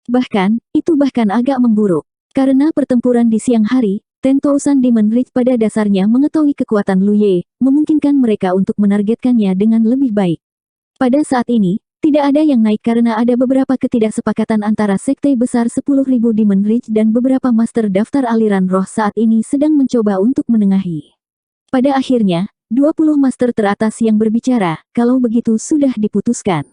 Bahkan, itu bahkan agak memburuk. Karena pertempuran di siang hari, 10,000 Demon Reach pada dasarnya mengetahui kekuatan Lu Ye, memungkinkan mereka untuk menargetkannya dengan lebih baik. Pada saat ini, tidak ada yang naik karena ada beberapa ketidaksepakatan antara sekte besar 10.000 Demon Reach dan beberapa master daftar aliran roh saat ini sedang mencoba untuk menengahi. Pada akhirnya, 20 master teratas yang berbicara, kalau begitu sudah diputuskan.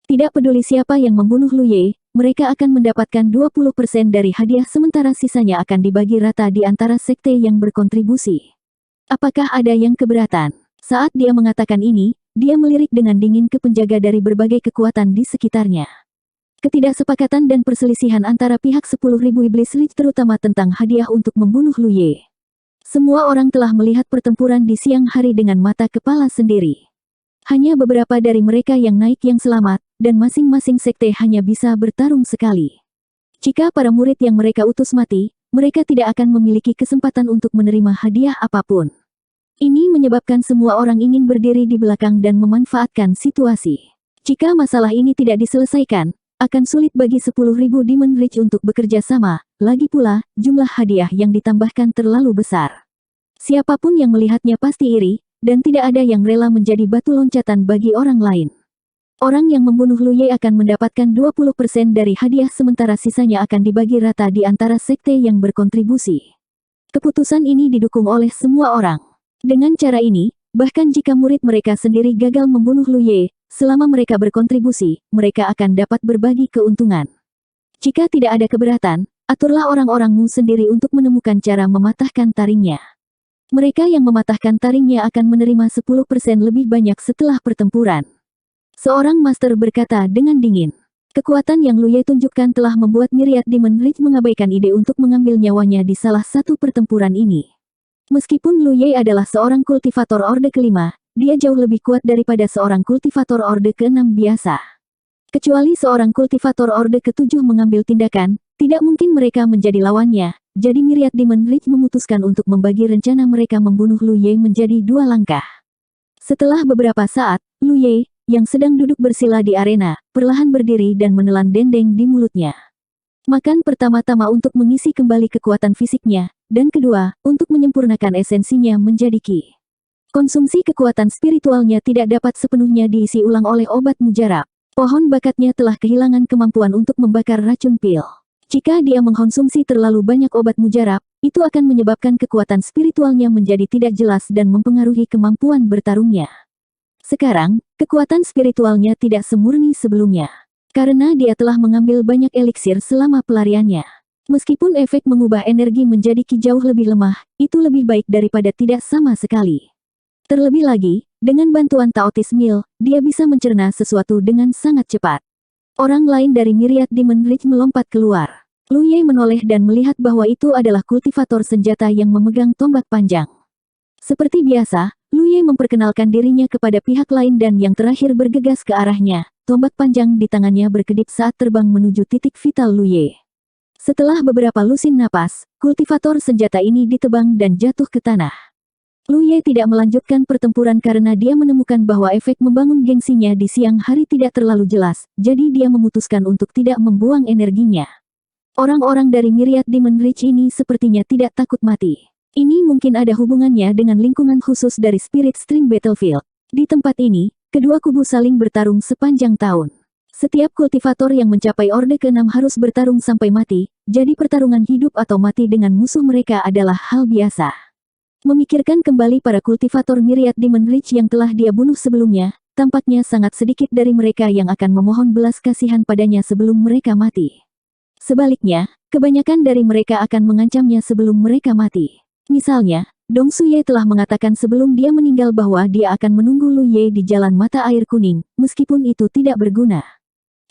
Tidak peduli siapa yang membunuh Lu Ye, mereka akan mendapatkan 20% dari hadiah sementara sisanya akan dibagi rata di antara sekte yang berkontribusi. Apakah ada yang keberatan? Saat dia mengatakan ini, dia melirik dengan dingin ke penjaga dari berbagai kekuatan di sekitarnya. Ketidaksepakatan dan perselisihan antara pihak 10.000 Iblis Reach terutama tentang hadiah untuk membunuh Lu Ye. Semua orang telah melihat pertempuran di siang hari dengan mata kepala sendiri. Hanya beberapa dari mereka yang naik yang selamat, dan masing-masing sekte hanya bisa bertarung sekali. Jika para murid yang mereka utus mati, mereka tidak akan memiliki kesempatan untuk menerima hadiah apapun. Ini menyebabkan semua orang ingin berdiri di belakang dan memanfaatkan situasi. Jika masalah ini tidak diselesaikan, akan sulit bagi 10.000 Demon Reach untuk bekerja sama, lagi pula, jumlah hadiah yang ditambahkan terlalu besar. Siapapun yang melihatnya pasti iri, dan tidak ada yang rela menjadi batu loncatan bagi orang lain. Orang yang membunuh Lu Ye akan mendapatkan 20% dari hadiah sementara sisanya akan dibagi rata di antara sekte yang berkontribusi. Keputusan ini didukung oleh semua orang. Dengan cara ini, bahkan jika murid mereka sendiri gagal membunuh Lu Ye, selama mereka berkontribusi, mereka akan dapat berbagi keuntungan. Jika tidak ada keberatan, aturlah orang-orangmu sendiri untuk menemukan cara mematahkan taringnya. Mereka yang mematahkan taringnya akan menerima 10% lebih banyak setelah pertempuran. Seorang master berkata dengan dingin. Kekuatan yang Lu Ye tunjukkan telah membuat Myriad Demon Reach mengabaikan ide untuk mengambil nyawanya di salah satu pertempuran ini. Meskipun Lu Ye adalah seorang kultivator Orde kelima, dia jauh lebih kuat daripada seorang kultivator Orde ke-6 biasa. Kecuali seorang kultivator Orde ke-7 mengambil tindakan, tidak mungkin mereka menjadi lawannya. Jadi Myriad Demon Reach memutuskan untuk membagi rencana mereka membunuh Lu Ye menjadi 2 langkah. Setelah beberapa saat, Lu Ye, yang sedang duduk bersila di arena, perlahan berdiri dan menelan dendeng di mulutnya. Makan pertama-tama untuk mengisi kembali kekuatan fisiknya, dan kedua, untuk menyempurnakan esensinya menjadi ki. Konsumsi kekuatan spiritualnya tidak dapat sepenuhnya diisi ulang oleh obat mujarab. Pohon bakatnya telah kehilangan kemampuan untuk membakar racun pil. Jika dia mengkonsumsi terlalu banyak obat mujarab, itu akan menyebabkan kekuatan spiritualnya menjadi tidak jelas dan mempengaruhi kemampuan bertarungnya. Sekarang, kekuatan spiritualnya tidak semurni sebelumnya. Karena dia telah mengambil banyak eliksir selama pelariannya. Meskipun efek mengubah energi menjadi ki jauh lebih lemah, itu lebih baik daripada tidak sama sekali. Terlebih lagi, dengan bantuan Taotis Mill, dia bisa mencerna sesuatu dengan sangat cepat. Orang lain dari Myriad Demon Reach melompat keluar. Lu Ye menoleh dan melihat bahwa itu adalah kultivator senjata yang memegang tombak panjang. Seperti biasa, Lu Ye memperkenalkan dirinya kepada pihak lain dan yang terakhir bergegas ke arahnya. Tombak panjang di tangannya berkedip saat terbang menuju titik vital Lu Ye. Setelah beberapa lusin napas, kultivator senjata ini ditebang dan jatuh ke tanah. Lu Ye tidak melanjutkan pertempuran karena dia menemukan bahwa efek membangun gengsinya di siang hari tidak terlalu jelas, jadi dia memutuskan untuk tidak membuang energinya. Orang-orang dari Myriad Demon Reach ini sepertinya tidak takut mati. Ini mungkin ada hubungannya dengan lingkungan khusus dari Spirit Stream Battlefield. Di tempat ini, kedua kubu saling bertarung sepanjang tahun. Setiap kultivator yang mencapai Orde ke-6 harus bertarung sampai mati, jadi pertarungan hidup atau mati dengan musuh mereka adalah hal biasa. Memikirkan kembali para kultivator Myriad Demon Reach yang telah dia bunuh sebelumnya, tampaknya sangat sedikit dari mereka yang akan memohon belas kasihan padanya sebelum mereka mati. Sebaliknya, kebanyakan dari mereka akan mengancamnya sebelum mereka mati. Misalnya, Dong Suye telah mengatakan sebelum dia meninggal bahwa dia akan menunggu Lu Ye di jalan mata air kuning, meskipun itu tidak berguna.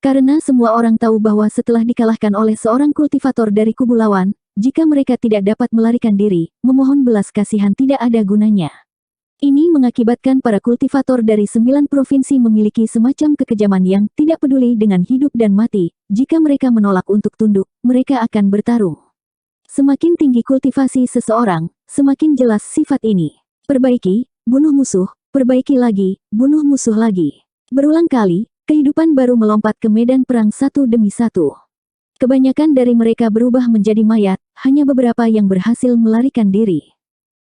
Karena semua orang tahu bahwa setelah dikalahkan oleh seorang kultivator dari kubu lawan, jika mereka tidak dapat melarikan diri, memohon belas kasihan tidak ada gunanya. Ini mengakibatkan para kultivator dari 9 provinsi memiliki semacam kekejaman yang tidak peduli dengan hidup dan mati. Jika mereka menolak untuk tunduk, mereka akan bertarung. Semakin tinggi kultivasi seseorang, semakin jelas sifat ini. Perbaiki, bunuh musuh, perbaiki lagi, bunuh musuh lagi. Berulang kali, kehidupan baru melompat ke medan perang satu demi satu. Kebanyakan dari mereka berubah menjadi mayat, hanya beberapa yang berhasil melarikan diri.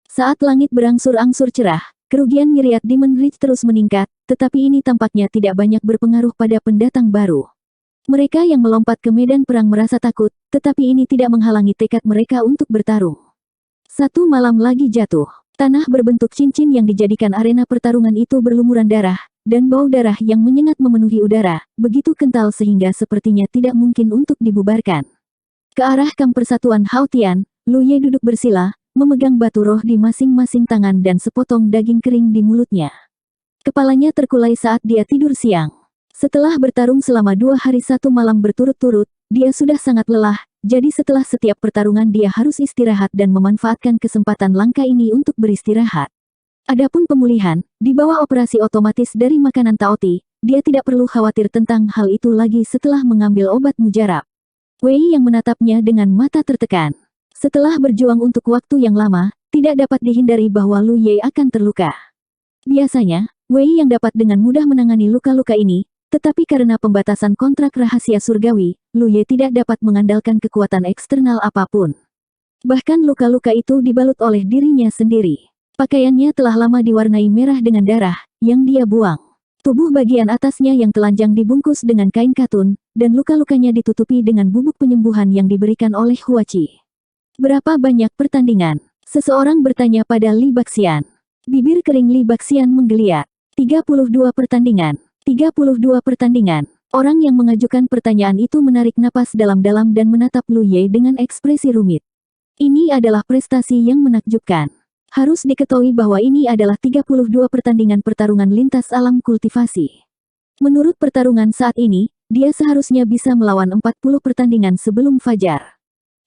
Saat langit berangsur-angsur cerah, kerugian Myriad Demon Ridge terus meningkat, tetapi ini tampaknya tidak banyak berpengaruh pada pendatang baru. Mereka yang melompat ke medan perang merasa takut, tetapi ini tidak menghalangi tekad mereka untuk bertarung. Satu malam lagi jatuh. Tanah berbentuk cincin yang dijadikan arena pertarungan itu berlumuran darah, dan bau darah yang menyengat memenuhi udara, begitu kental sehingga sepertinya tidak mungkin untuk dibubarkan. Ke arah kamp persatuan Haotian, Lu Ye duduk bersila, memegang batu roh di masing-masing tangan dan sepotong daging kering di mulutnya. Kepalanya terkulai saat dia tidur siang. Setelah bertarung selama 2 hari 1 malam berturut-turut, dia sudah sangat lelah, jadi setelah setiap pertarungan dia harus istirahat dan memanfaatkan kesempatan langka ini untuk beristirahat. Adapun pemulihan, di bawah operasi otomatis dari makanan Taoti, dia tidak perlu khawatir tentang hal itu lagi setelah mengambil obat mujarab. Wei yang menatapnya dengan mata tertekan. Setelah berjuang untuk waktu yang lama, tidak dapat dihindari bahwa Lu Ye akan terluka. Biasanya, Wei yang dapat dengan mudah menangani luka-luka ini, tetapi karena pembatasan kontrak rahasia surgawi, Lu Ye tidak dapat mengandalkan kekuatan eksternal apapun. Bahkan luka-luka itu dibalut oleh dirinya sendiri. Pakaiannya telah lama diwarnai merah dengan darah, yang dia buang. Tubuh bagian atasnya yang telanjang dibungkus dengan kain katun, dan luka-lukanya ditutupi dengan bubuk penyembuhan yang diberikan oleh Huachi. Berapa banyak pertandingan? Seseorang bertanya pada Li Baxian. Bibir kering Li Baxian menggeliat. 32 pertandingan. 32 pertandingan. Orang yang mengajukan pertanyaan itu menarik napas dalam-dalam dan menatap Lu Ye dengan ekspresi rumit. Ini adalah prestasi yang menakjubkan. Harus diketahui bahwa ini adalah 32 pertandingan pertarungan lintas alam kultivasi. Menurut pertarungan saat ini, dia seharusnya bisa melawan 40 pertandingan sebelum fajar.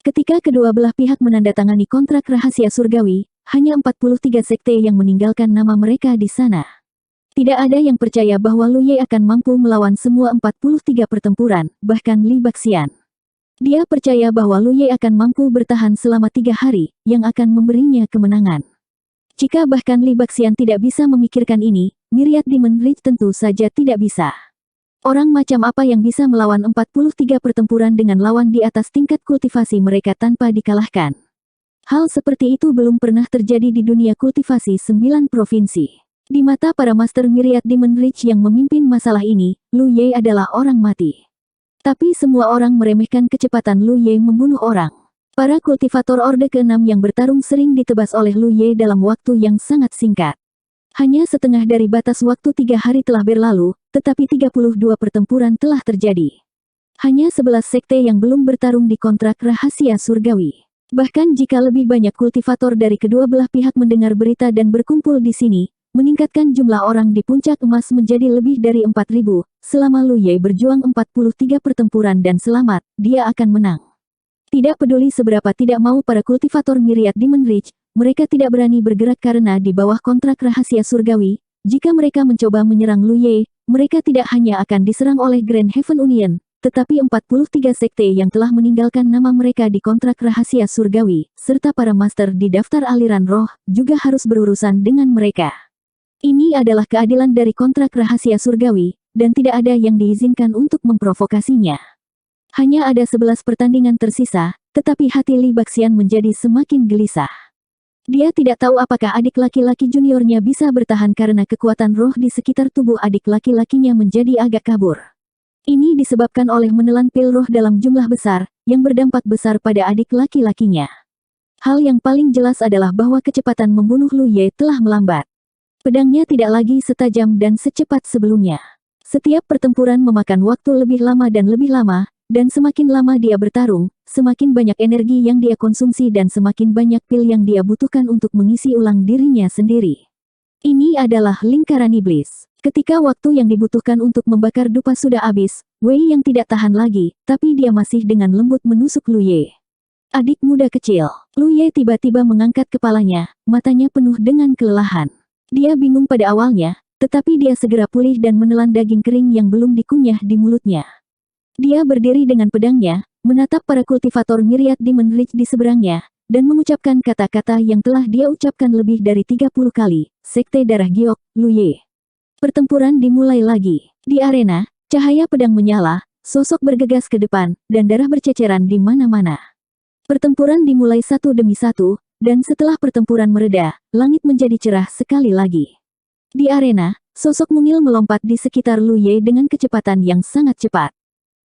Ketika kedua belah pihak menandatangani kontrak rahasia surgawi, hanya 43 sekte yang meninggalkan nama mereka di sana. Tidak ada yang percaya bahwa Lu Ye akan mampu melawan semua 43 pertempuran, bahkan Li Baxian. Dia percaya bahwa Lu Ye akan mampu bertahan selama 3 hari, yang akan memberinya kemenangan. Jika bahkan Li Baxian tidak bisa memikirkan ini, Myriad Demon Ridge tentu saja tidak bisa. Orang macam apa yang bisa melawan 43 pertempuran dengan lawan di atas tingkat kultivasi mereka tanpa dikalahkan? Hal seperti itu belum pernah terjadi di dunia kultivasi 9 provinsi. Di mata para Master Myriad Demon Ridge yang memimpin masalah ini, Lu Ye adalah orang mati. Tapi semua orang meremehkan kecepatan Lu Ye membunuh orang. Para kultivator Orde ke-6 yang bertarung sering ditebas oleh Lu Ye dalam waktu yang sangat singkat. Hanya setengah dari batas waktu 3 hari telah berlalu, tetapi 32 pertempuran telah terjadi. Hanya 11 sekte yang belum bertarung di kontrak rahasia surgawi. Bahkan jika lebih banyak kultivator dari kedua belah pihak mendengar berita dan berkumpul di sini, meningkatkan jumlah orang di puncak emas menjadi lebih dari 4.000, selama Lu Ye berjuang 43 pertempuran dan selamat, dia akan menang. Tidak peduli seberapa tidak mau para kultivator Myriad Demon Ridge, mereka tidak berani bergerak karena di bawah kontrak rahasia surgawi, jika mereka mencoba menyerang Lu Ye, mereka tidak hanya akan diserang oleh Grand Heaven Union, tetapi 43 sekte yang telah meninggalkan nama mereka di kontrak rahasia surgawi, serta para master di daftar aliran roh, juga harus berurusan dengan mereka. Ini adalah keadilan dari kontrak rahasia surgawi, dan tidak ada yang diizinkan untuk memprovokasinya. Hanya ada 11 pertandingan tersisa, tetapi hati Li Baxian menjadi semakin gelisah. Dia tidak tahu apakah adik laki-laki juniornya bisa bertahan karena kekuatan roh di sekitar tubuh adik laki-lakinya menjadi agak kabur. Ini disebabkan oleh menelan pil roh dalam jumlah besar, yang berdampak besar pada adik laki-lakinya. Hal yang paling jelas adalah bahwa kecepatan membunuh Lu Ye telah melambat. Pedangnya tidak lagi setajam dan secepat sebelumnya. Setiap pertempuran memakan waktu lebih lama, dan semakin lama dia bertarung, semakin banyak energi yang dia konsumsi dan semakin banyak pil yang dia butuhkan untuk mengisi ulang dirinya sendiri. Ini adalah lingkaran iblis. Ketika waktu yang dibutuhkan untuk membakar dupa sudah habis, Wei yang tidak tahan lagi, tapi dia masih dengan lembut menusuk Lu Ye. Adik muda kecil. Lu Ye tiba-tiba mengangkat kepalanya, matanya penuh dengan kelelahan. Dia bingung pada awalnya, tetapi dia segera pulih dan menelan daging kering yang belum dikunyah di mulutnya. Dia berdiri dengan pedangnya, menatap para kultivator Myriad Demon Lich di seberangnya, dan mengucapkan kata-kata yang telah dia ucapkan lebih dari 30 kali. Sekte Darah Giok, Lu Ye. Pertempuran dimulai lagi. Di arena, cahaya pedang menyala, sosok bergegas ke depan, dan darah berceceran di mana-mana. Pertempuran dimulai satu demi satu, dan setelah pertempuran mereda, langit menjadi cerah sekali lagi. Di arena, sosok mungil melompat di sekitar Lu Ye dengan kecepatan yang sangat cepat.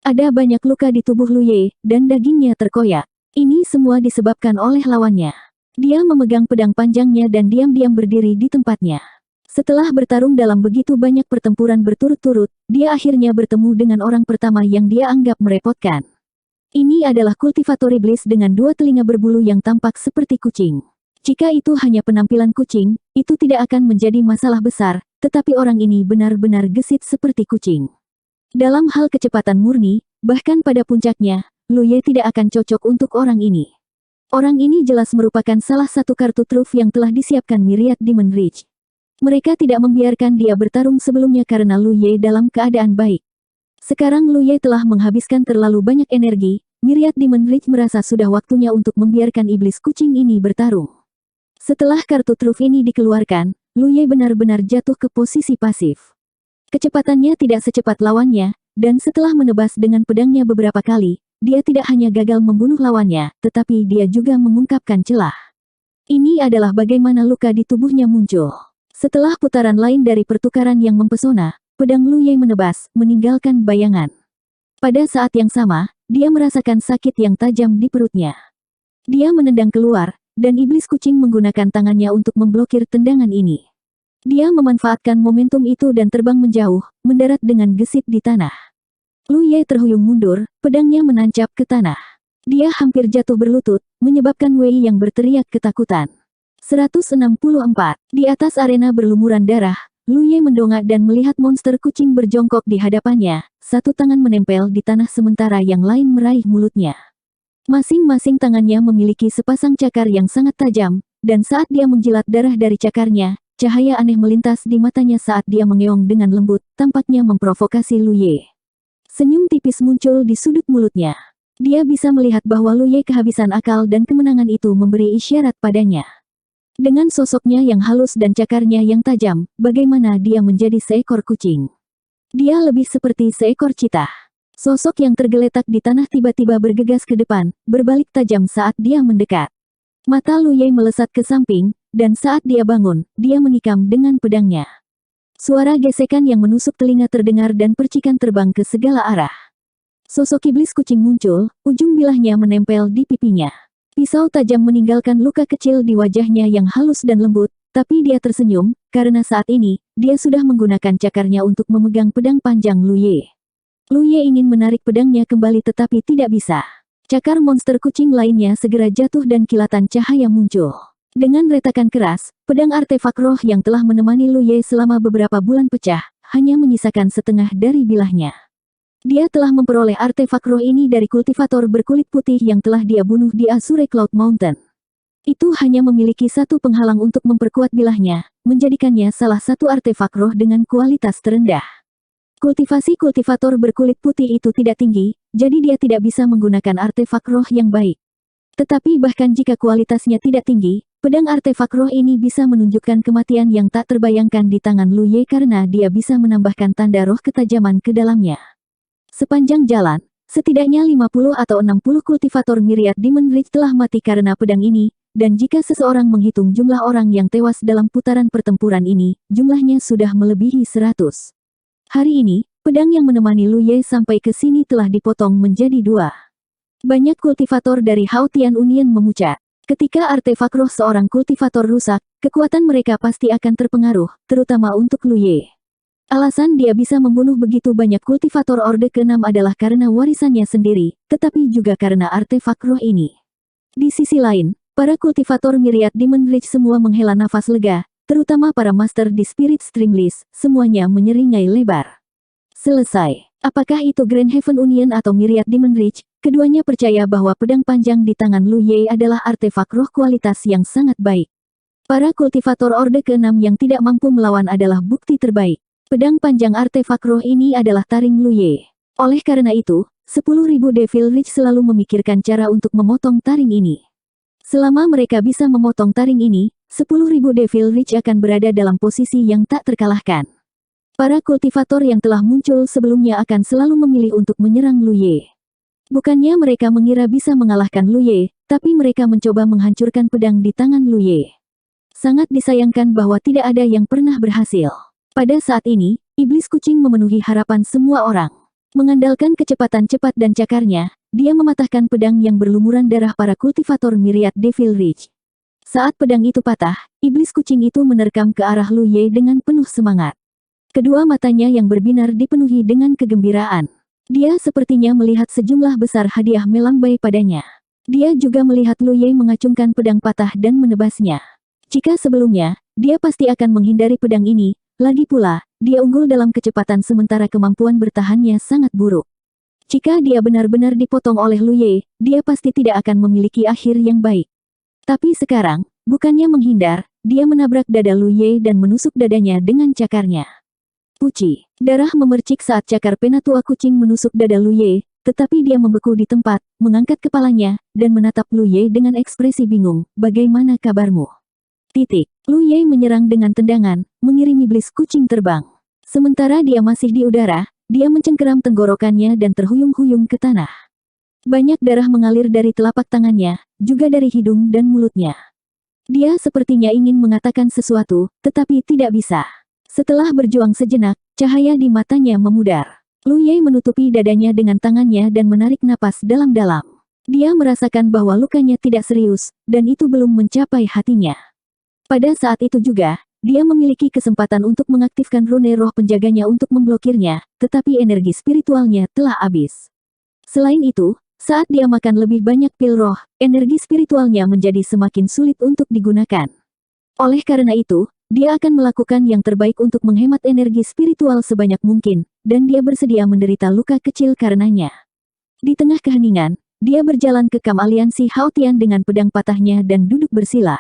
Ada banyak luka di tubuh Lu Ye, dan dagingnya terkoyak. Ini semua disebabkan oleh lawannya. Dia memegang pedang panjangnya dan diam-diam berdiri di tempatnya. Setelah bertarung dalam begitu banyak pertempuran berturut-turut, dia akhirnya bertemu dengan orang pertama yang dia anggap merepotkan. Ini adalah kultivator iblis dengan dua telinga berbulu yang tampak seperti kucing. Jika itu hanya penampilan kucing, itu tidak akan menjadi masalah besar, tetapi orang ini benar-benar gesit seperti kucing. Dalam hal kecepatan murni, bahkan pada puncaknya, Lu Ye tidak akan cocok untuk orang ini. Orang ini jelas merupakan salah satu kartu truf yang telah disiapkan Myriad Demon Lich. Mereka tidak membiarkan dia bertarung sebelumnya karena Lu Ye dalam keadaan baik. Sekarang Lu Ye telah menghabiskan terlalu banyak energi, Myriad Demon Lich merasa sudah waktunya untuk membiarkan iblis kucing ini bertarung. Setelah kartu truf ini dikeluarkan, Lu Ye benar-benar jatuh ke posisi pasif. Kecepatannya tidak secepat lawannya, dan setelah menebas dengan pedangnya beberapa kali, dia tidak hanya gagal membunuh lawannya, tetapi dia juga mengungkapkan celah. Ini adalah bagaimana luka di tubuhnya muncul. Setelah putaran lain dari pertukaran yang mempesona, pedang Lu Ye menebas, meninggalkan bayangan. Pada saat yang sama, dia merasakan sakit yang tajam di perutnya. Dia menendang keluar, dan iblis kucing menggunakan tangannya untuk memblokir tendangan ini. Dia memanfaatkan momentum itu dan terbang menjauh, mendarat dengan gesit di tanah. Lu Ye terhuyung mundur, pedangnya menancap ke tanah. Dia hampir jatuh berlutut, menyebabkan Wei yang berteriak ketakutan. 164. Di atas arena berlumuran darah, Lu Ye mendongak dan melihat monster kucing berjongkok di hadapannya, satu tangan menempel di tanah sementara yang lain meraih mulutnya. Masing-masing tangannya memiliki sepasang cakar yang sangat tajam, dan saat dia menjilat darah dari cakarnya, cahaya aneh melintas di matanya saat dia mengeong dengan lembut, tampaknya memprovokasi Lu Ye. Senyum tipis muncul di sudut mulutnya. Dia bisa melihat bahwa Lu Ye kehabisan akal dan kemenangan itu memberi isyarat padanya. Dengan sosoknya yang halus dan cakarnya yang tajam, bagaimana dia menjadi seekor kucing? Dia lebih seperti seekor citah. Sosok yang tergeletak di tanah tiba-tiba bergegas ke depan, berbalik tajam saat dia mendekat. Mata Lu Ye melesat ke samping, dan saat dia bangun, dia menikam dengan pedangnya. Suara gesekan yang menusuk telinga terdengar dan percikan terbang ke segala arah. Sosok iblis kucing muncul, ujung bilahnya menempel di pipinya. Pisau tajam meninggalkan luka kecil di wajahnya yang halus dan lembut, tapi dia tersenyum, karena saat ini, dia sudah menggunakan cakarnya untuk memegang pedang panjang Lu Ye. Lu Ye ingin menarik pedangnya kembali tetapi tidak bisa. Cakar monster kucing lainnya segera jatuh dan kilatan cahaya muncul. Dengan retakan keras, pedang artefak roh yang telah menemani Lu Ye selama beberapa bulan pecah, hanya menyisakan setengah dari bilahnya. Dia telah memperoleh artefak roh ini dari kultivator berkulit putih yang telah dia bunuh di Azure Cloud Mountain. Itu hanya memiliki satu penghalang untuk memperkuat bilahnya, menjadikannya salah satu artefak roh dengan kualitas terendah. Kultivasi kultivator berkulit putih itu tidak tinggi, jadi dia tidak bisa menggunakan artefak roh yang baik. Tetapi bahkan jika kualitasnya tidak tinggi, pedang artefak roh ini bisa menunjukkan kematian yang tak terbayangkan di tangan Lu Ye karena dia bisa menambahkan tanda roh ketajaman ke dalamnya. Sepanjang jalan, setidaknya 50 atau 60 kultivator Myriad Demon Lich telah mati karena pedang ini, dan jika seseorang menghitung jumlah orang yang tewas dalam putaran pertempuran ini, jumlahnya sudah melebihi 100. Hari ini, pedang yang menemani Lu Ye sampai ke sini telah dipotong menjadi 2. Banyak kultivator dari Haotian Union memucat. Ketika artefak roh seorang kultivator rusak, kekuatan mereka pasti akan terpengaruh, terutama untuk Lu Ye. Alasan dia bisa membunuh begitu banyak kultivator Orde ke-6 adalah karena warisannya sendiri, tetapi juga karena artefak roh ini. Di sisi lain, para kultivator Myriad Demon Lich semua menghela nafas lega, terutama para master di Spirit Streamless, semuanya menyeringai lebar. Selesai. Apakah itu Grand Heaven Union atau Myriad Demon Lich? Keduanya percaya bahwa pedang panjang di tangan Lu Ye adalah artefak roh kualitas yang sangat baik. Para kultivator Orde ke-6 yang tidak mampu melawan adalah bukti terbaik. Pedang panjang artefak roh ini adalah taring Lu Ye. Oleh karena itu, 10.000 Devil Ridge selalu memikirkan cara untuk memotong taring ini. Selama mereka bisa memotong taring ini, 10.000 Devil Ridge akan berada dalam posisi yang tak terkalahkan. Para kultivator yang telah muncul sebelumnya akan selalu memilih untuk menyerang Lu Ye. Bukannya mereka mengira bisa mengalahkan Lu Ye, tapi mereka mencoba menghancurkan pedang di tangan Lu Ye. Sangat disayangkan bahwa tidak ada yang pernah berhasil. Pada saat ini, iblis kucing memenuhi harapan semua orang. Mengandalkan kecepatan cepat dan cakarnya, dia mematahkan pedang yang berlumuran darah para kultivator Myriad Devil Ridge. Saat pedang itu patah, iblis kucing itu menerkam ke arah Lu Ye dengan penuh semangat. Kedua matanya yang berbinar dipenuhi dengan kegembiraan. Dia sepertinya melihat sejumlah besar hadiah melambai padanya. Dia juga melihat Lu Ye mengacungkan pedang patah dan menebasnya. Jika sebelumnya, dia pasti akan menghindari pedang ini, lagi pula, dia unggul dalam kecepatan sementara kemampuan bertahannya sangat buruk. Jika dia benar-benar dipotong oleh Lu Ye, dia pasti tidak akan memiliki akhir yang baik. Tapi sekarang, bukannya menghindar, dia menabrak dada Lu Ye dan menusuk dadanya dengan cakarnya. Puci, darah memercik saat cakar penatua kucing menusuk dada Lu Ye, tetapi dia membeku di tempat, mengangkat kepalanya, dan menatap Lu Ye dengan ekspresi bingung, "Bagaimana kabarmu?" Lu Ye menyerang dengan tendangan, mengirim iblis kucing terbang. Sementara dia masih di udara, dia mencengkeram tenggorokannya dan terhuyung-huyung ke tanah. Banyak darah mengalir dari telapak tangannya, juga dari hidung dan mulutnya. Dia sepertinya ingin mengatakan sesuatu, tetapi tidak bisa. Setelah berjuang sejenak, cahaya di matanya memudar. Lu Ye menutupi dadanya dengan tangannya dan menarik napas dalam-dalam. Dia merasakan bahwa lukanya tidak serius, dan itu belum mencapai hatinya. Pada saat itu juga, dia memiliki kesempatan untuk mengaktifkan rune roh penjaganya untuk memblokirnya, tetapi energi spiritualnya telah habis. Selain itu, saat dia makan lebih banyak pil roh, energi spiritualnya menjadi semakin sulit untuk digunakan. Oleh karena itu, dia akan melakukan yang terbaik untuk menghemat energi spiritual sebanyak mungkin, dan dia bersedia menderita luka kecil karenanya. Di tengah keheningan, dia berjalan ke kamp aliansi Haotian dengan pedang patahnya dan duduk bersila.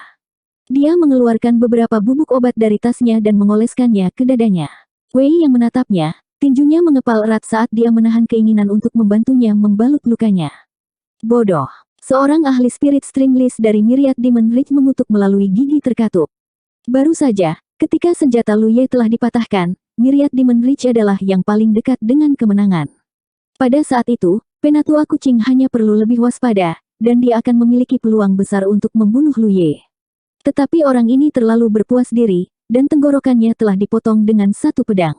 Dia mengeluarkan beberapa bubuk obat dari tasnya dan mengoleskannya ke dadanya. Wei yang menatapnya, tinjunya mengepal erat saat dia menahan keinginan untuk membantunya membalut lukanya. Bodoh. Seorang ahli spirit streamless dari Myriad Demon Ridge mengutuk melalui gigi terkatup. Baru saja, ketika senjata Lu Ye telah dipatahkan, Myriad Demon Ridge adalah yang paling dekat dengan kemenangan. Pada saat itu, penatua kucing hanya perlu lebih waspada, dan dia akan memiliki peluang besar untuk membunuh Lu Ye. Tetapi orang ini terlalu berpuas diri, dan tenggorokannya telah dipotong dengan satu pedang.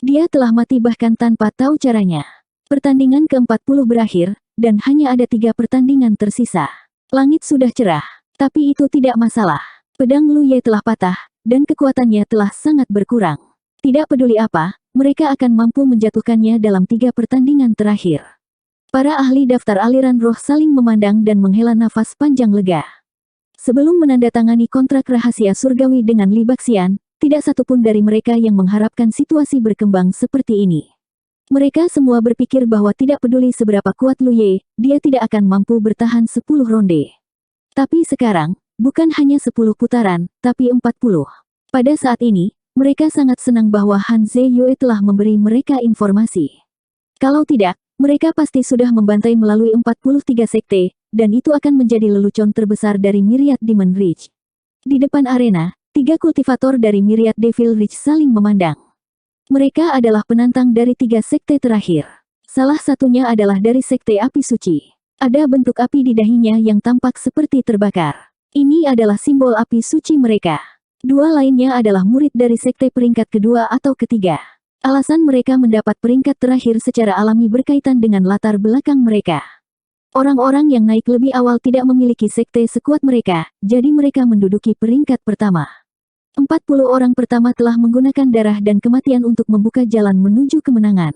Dia telah mati bahkan tanpa tahu caranya. Pertandingan ke-40 berakhir, dan hanya ada 3 pertandingan tersisa. Langit sudah cerah, tapi itu tidak masalah. Pedang Lu Ye telah patah, dan kekuatannya telah sangat berkurang. Tidak peduli apa, mereka akan mampu menjatuhkannya dalam 3 pertandingan terakhir. Para ahli daftar aliran roh saling memandang dan menghela nafas panjang lega. Sebelum menandatangani kontrak rahasia surgawi dengan Li Baxian, tidak satupun dari mereka yang mengharapkan situasi berkembang seperti ini. Mereka semua berpikir bahwa tidak peduli seberapa kuat Lu Ye, dia tidak akan mampu bertahan 10 ronde. Tapi sekarang, bukan hanya 10 putaran, tapi 40. Pada saat ini, mereka sangat senang bahwa Han Ze Yue telah memberi mereka informasi. Kalau tidak, mereka pasti sudah membantai melalui 43 sekte, dan itu akan menjadi lelucon terbesar dari Myriad Demon Ridge. Di depan arena, 3 kultivator dari Myriad Devil Ridge saling memandang. Mereka adalah penantang dari 3 sekte terakhir. Salah satunya adalah dari sekte api suci. Ada bentuk api di dahinya yang tampak seperti terbakar. Ini adalah simbol api suci mereka. 2 lainnya adalah murid dari sekte peringkat kedua atau ketiga. Alasan mereka mendapat peringkat terakhir secara alami berkaitan dengan latar belakang mereka. Orang-orang yang naik lebih awal tidak memiliki sekte sekuat mereka, jadi mereka menduduki peringkat pertama. 40 orang pertama telah menggunakan darah dan kematian untuk membuka jalan menuju kemenangan.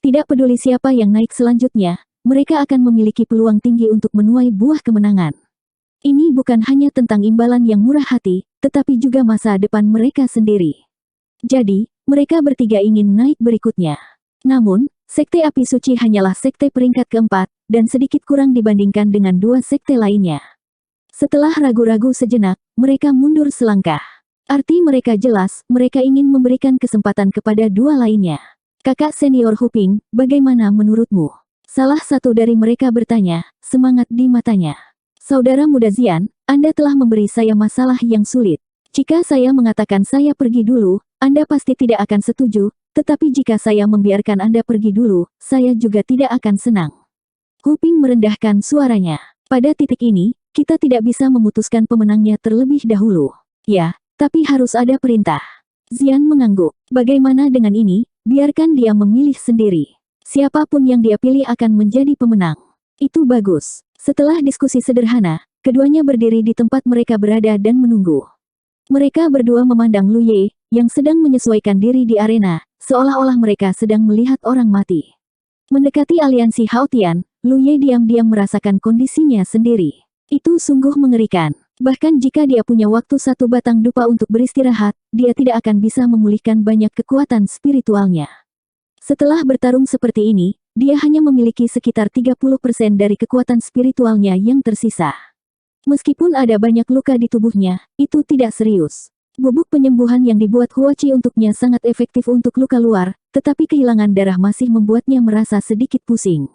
Tidak peduli siapa yang naik selanjutnya, mereka akan memiliki peluang tinggi untuk menuai buah kemenangan. Ini bukan hanya tentang imbalan yang murah hati, tetapi juga masa depan mereka sendiri. Jadi, mereka bertiga ingin naik berikutnya. Namun, sekte api suci hanyalah sekte peringkat keempat, dan sedikit kurang dibandingkan dengan dua sekte lainnya. Setelah ragu-ragu sejenak, mereka mundur selangkah. Arti mereka jelas, mereka ingin memberikan kesempatan kepada dua lainnya. Kakak senior Huping, bagaimana menurutmu? Salah satu dari mereka bertanya, semangat di matanya. Saudara muda Zian, Anda telah memberi saya masalah yang sulit. Jika saya mengatakan saya pergi dulu, Anda pasti tidak akan setuju, tetapi jika saya membiarkan Anda pergi dulu, saya juga tidak akan senang. Huping merendahkan suaranya. Pada titik ini, kita tidak bisa memutuskan pemenangnya terlebih dahulu. Ya, tapi harus ada perintah. Zian mengangguk. Bagaimana dengan ini? Biarkan dia memilih sendiri. Siapapun yang dia pilih akan menjadi pemenang. Itu bagus. Setelah diskusi sederhana, keduanya berdiri di tempat mereka berada dan menunggu. Mereka berdua memandang Lu Ye, yang sedang menyesuaikan diri di arena, seolah-olah mereka sedang melihat orang mati. Mendekati aliansi Hao Tian, Lu Ye diam-diam merasakan kondisinya sendiri. Itu sungguh mengerikan. Bahkan jika dia punya waktu satu batang dupa untuk beristirahat, dia tidak akan bisa memulihkan banyak kekuatan spiritualnya. Setelah bertarung seperti ini, dia hanya memiliki sekitar 30% dari kekuatan spiritualnya yang tersisa. Meskipun ada banyak luka di tubuhnya, itu tidak serius. Bubuk penyembuhan yang dibuat Huachi untuknya sangat efektif untuk luka luar, tetapi kehilangan darah masih membuatnya merasa sedikit pusing.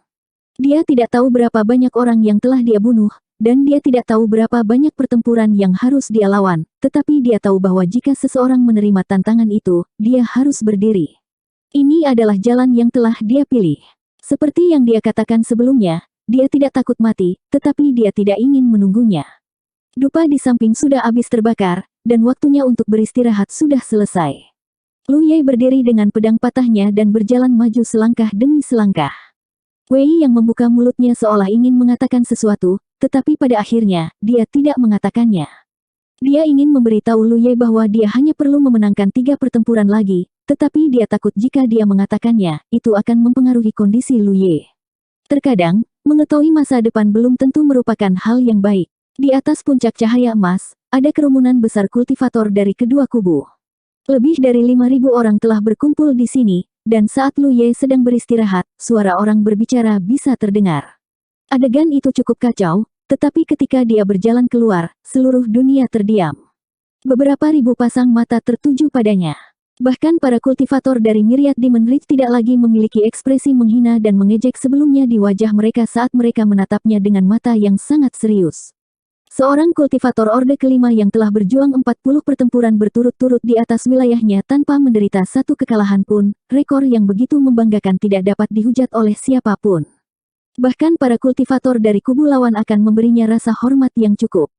Dia tidak tahu berapa banyak orang yang telah dia bunuh, dan dia tidak tahu berapa banyak pertempuran yang harus dia lawan, tetapi dia tahu bahwa jika seseorang menerima tantangan itu, dia harus berdiri. Ini adalah jalan yang telah dia pilih. Seperti yang dia katakan sebelumnya, dia tidak takut mati, tetapi dia tidak ingin menunggunya. Dupa di samping sudah habis terbakar, dan waktunya untuk beristirahat sudah selesai. Lu Ye berdiri dengan pedang patahnya dan berjalan maju selangkah demi selangkah. Wei yang membuka mulutnya seolah ingin mengatakan sesuatu, tetapi pada akhirnya, dia tidak mengatakannya. Dia ingin memberitahu Lu Ye bahwa dia hanya perlu memenangkan 3 pertempuran lagi, tetapi dia takut jika dia mengatakannya, itu akan mempengaruhi kondisi Lu Ye. Terkadang, mengetahui masa depan belum tentu merupakan hal yang baik. Di atas puncak cahaya emas, ada kerumunan besar kultivator dari kedua kubu. Lebih dari 5.000 orang telah berkumpul di sini, dan saat Lu Ye sedang beristirahat, suara orang berbicara bisa terdengar. Adegan itu cukup kacau, tetapi ketika dia berjalan keluar, seluruh dunia terdiam. Beberapa ribu pasang mata tertuju padanya. Bahkan para kultivator dari Myriad Demon Ridge tidak lagi memiliki ekspresi menghina dan mengejek sebelumnya di wajah mereka saat mereka menatapnya dengan mata yang sangat serius. Seorang kultivator Orde kelima yang telah berjuang 40 pertempuran berturut-turut di atas wilayahnya tanpa menderita satu kekalahan pun, rekor yang begitu membanggakan tidak dapat dihujat oleh siapapun. Bahkan para kultivator dari kubu lawan akan memberinya rasa hormat yang cukup.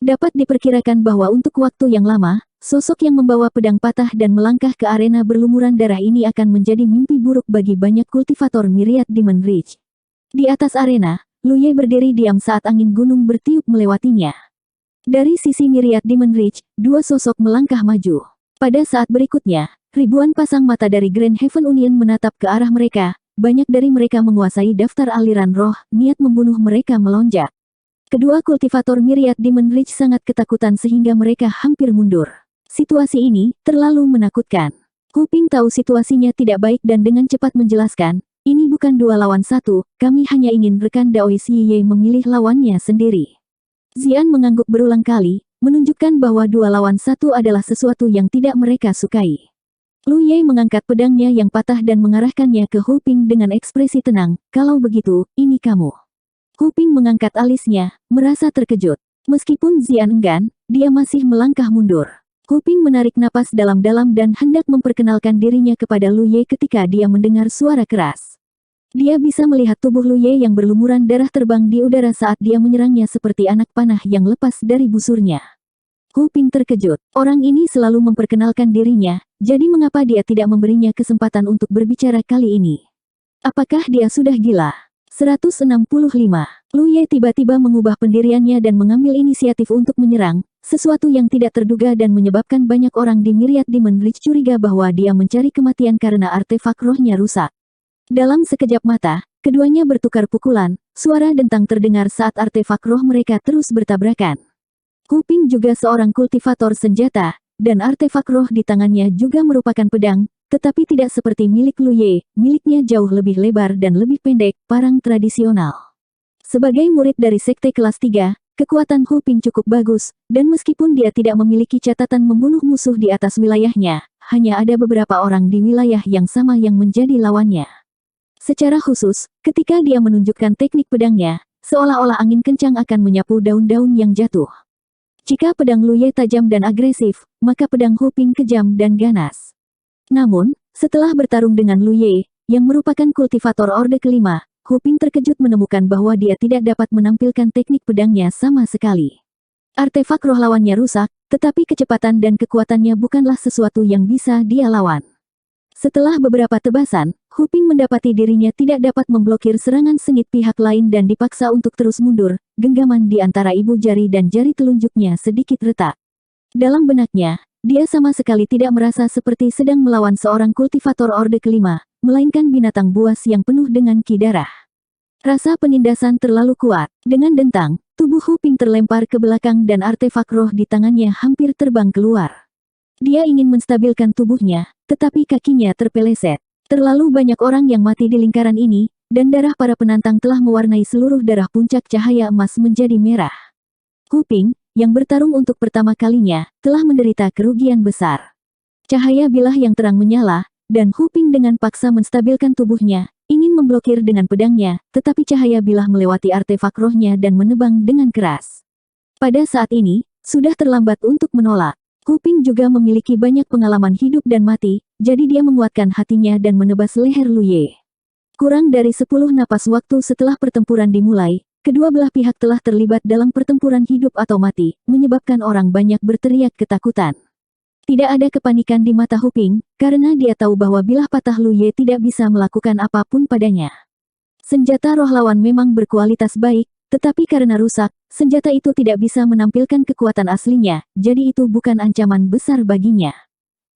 Dapat diperkirakan bahwa untuk waktu yang lama, sosok yang membawa pedang patah dan melangkah ke arena berlumuran darah ini akan menjadi mimpi buruk bagi banyak kultivator Myriad Demon Ridge. Di atas arena, Lu Ye berdiri diam saat angin gunung bertiup melewatinya. Dari sisi Myriad Demon Ridge, 2 sosok melangkah maju. Pada saat berikutnya, ribuan pasang mata dari Grand Heaven Union menatap ke arah mereka. Banyak dari mereka menguasai daftar aliran roh, niat membunuh mereka melonjak. Kedua kultivator Myriad Demon Ridge sangat ketakutan sehingga mereka hampir mundur. Situasi ini terlalu menakutkan. Huping tahu situasinya tidak baik dan dengan cepat menjelaskan, ini bukan 2 lawan 1, kami hanya ingin rekan Daois Yiye memilih lawannya sendiri. Zian mengangguk berulang kali, menunjukkan bahwa 2 lawan 1 adalah sesuatu yang tidak mereka sukai. Lu Ye mengangkat pedangnya yang patah dan mengarahkannya ke Huping dengan ekspresi tenang, kalau begitu, ini kamu. Huping mengangkat alisnya, merasa terkejut. Meskipun Zian enggan, dia masih melangkah mundur. Huping menarik napas dalam-dalam dan hendak memperkenalkan dirinya kepada Lu Ye ketika dia mendengar suara keras. Dia bisa melihat tubuh Lu Ye yang berlumuran darah terbang di udara saat dia menyerangnya seperti anak panah yang lepas dari busurnya. Huping terkejut. Orang ini selalu memperkenalkan dirinya, jadi mengapa dia tidak memberinya kesempatan untuk berbicara kali ini? Apakah dia sudah gila? 165. Lu Ye tiba-tiba mengubah pendiriannya dan mengambil inisiatif untuk menyerang, sesuatu yang tidak terduga dan menyebabkan banyak orang di Myriad Demon Ridge curiga bahwa dia mencari kematian karena artefak rohnya rusak. Dalam sekejap mata, keduanya bertukar pukulan, suara dentang terdengar saat artefak roh mereka terus bertabrakan. Huping juga seorang kultivator senjata, dan artefak roh di tangannya juga merupakan pedang, tetapi tidak seperti milik Lu Ye, miliknya jauh lebih lebar dan lebih pendek, parang tradisional. Sebagai murid dari Sekte kelas 3, kekuatan Hu Ping cukup bagus, dan meskipun dia tidak memiliki catatan membunuh musuh di atas wilayahnya, hanya ada beberapa orang di wilayah yang sama yang menjadi lawannya. Secara khusus, ketika dia menunjukkan teknik pedangnya, seolah-olah angin kencang akan menyapu daun-daun yang jatuh. Jika pedang Lu Ye tajam dan agresif, maka pedang Hu Ping kejam dan ganas. Namun, setelah bertarung dengan Lu Ye, yang merupakan kultivator Orde kelima, Hu Ping terkejut menemukan bahwa dia tidak dapat menampilkan teknik pedangnya sama sekali. Artefak roh lawannya rusak, tetapi kecepatan dan kekuatannya bukanlah sesuatu yang bisa dia lawan. Setelah beberapa tebasan, Hu Ping mendapati dirinya tidak dapat memblokir serangan sengit pihak lain dan dipaksa untuk terus mundur. Genggaman di antara ibu jari dan jari telunjuknya sedikit retak. Dalam benaknya, dia sama sekali tidak merasa seperti sedang melawan seorang kultivator Orde kelima, melainkan binatang buas yang penuh dengan ki darah. Rasa penindasan terlalu kuat. Dengan dentang, tubuh Hu Ping terlempar ke belakang dan artefak roh di tangannya hampir terbang keluar. Dia ingin menstabilkan tubuhnya, tetapi kakinya terpeleset. Terlalu banyak orang yang mati di lingkaran ini, dan darah para penantang telah mewarnai seluruh darah puncak cahaya emas menjadi merah. Hu Ping, yang bertarung untuk pertama kalinya, telah menderita kerugian besar. Cahaya bilah yang terang menyala, dan Hu Ping dengan paksa menstabilkan tubuhnya, ingin memblokir dengan pedangnya, tetapi cahaya bilah melewati artefak rohnya dan menebang dengan keras. Pada saat ini, sudah terlambat untuk menolak. Hu Ping juga memiliki banyak pengalaman hidup dan mati, jadi dia menguatkan hatinya dan menebas leher Lu Ye. Kurang dari 10 napas waktu setelah pertempuran dimulai, kedua belah pihak telah terlibat dalam pertempuran hidup atau mati, menyebabkan orang banyak berteriak ketakutan. Tidak ada kepanikan di mata Hu Ping, karena dia tahu bahwa bilah patah Lu Ye tidak bisa melakukan apapun padanya. Senjata roh lawan memang berkualitas baik, tetapi karena rusak, senjata itu tidak bisa menampilkan kekuatan aslinya, jadi itu bukan ancaman besar baginya.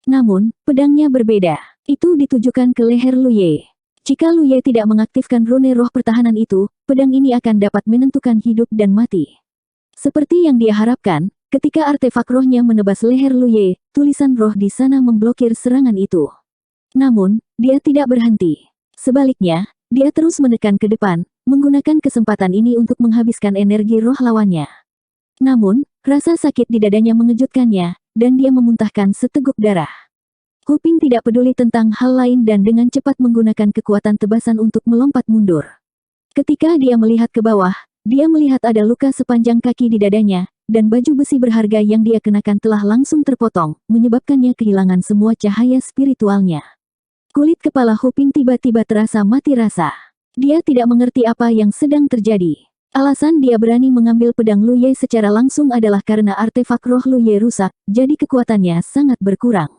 Namun, pedangnya berbeda. Itu ditujukan ke leher Lu Ye. Jika Lu Ye tidak mengaktifkan rune roh pertahanan itu, pedang ini akan dapat menentukan hidup dan mati. Seperti yang dia harapkan, ketika artefak rohnya menebas leher Lu Ye, tulisan roh di sana memblokir serangan itu. Namun, dia tidak berhenti. Sebaliknya, dia terus menekan ke depan, menggunakan kesempatan ini untuk menghabiskan energi roh lawannya. Namun, rasa sakit di dadanya mengejutkannya, dan dia memuntahkan seteguk darah. Hu Ping tidak peduli tentang hal lain dan dengan cepat menggunakan kekuatan tebasan untuk melompat mundur. Ketika dia melihat ke bawah, dia melihat ada luka sepanjang kaki di dadanya, dan baju besi berharga yang dia kenakan telah langsung terpotong, menyebabkannya kehilangan semua cahaya spiritualnya. Kulit kepala Hu Ping tiba-tiba terasa mati rasa. Dia tidak mengerti apa yang sedang terjadi. Alasan dia berani mengambil pedang Lu Ye secara langsung adalah karena artefak roh Lu Ye rusak, jadi kekuatannya sangat berkurang.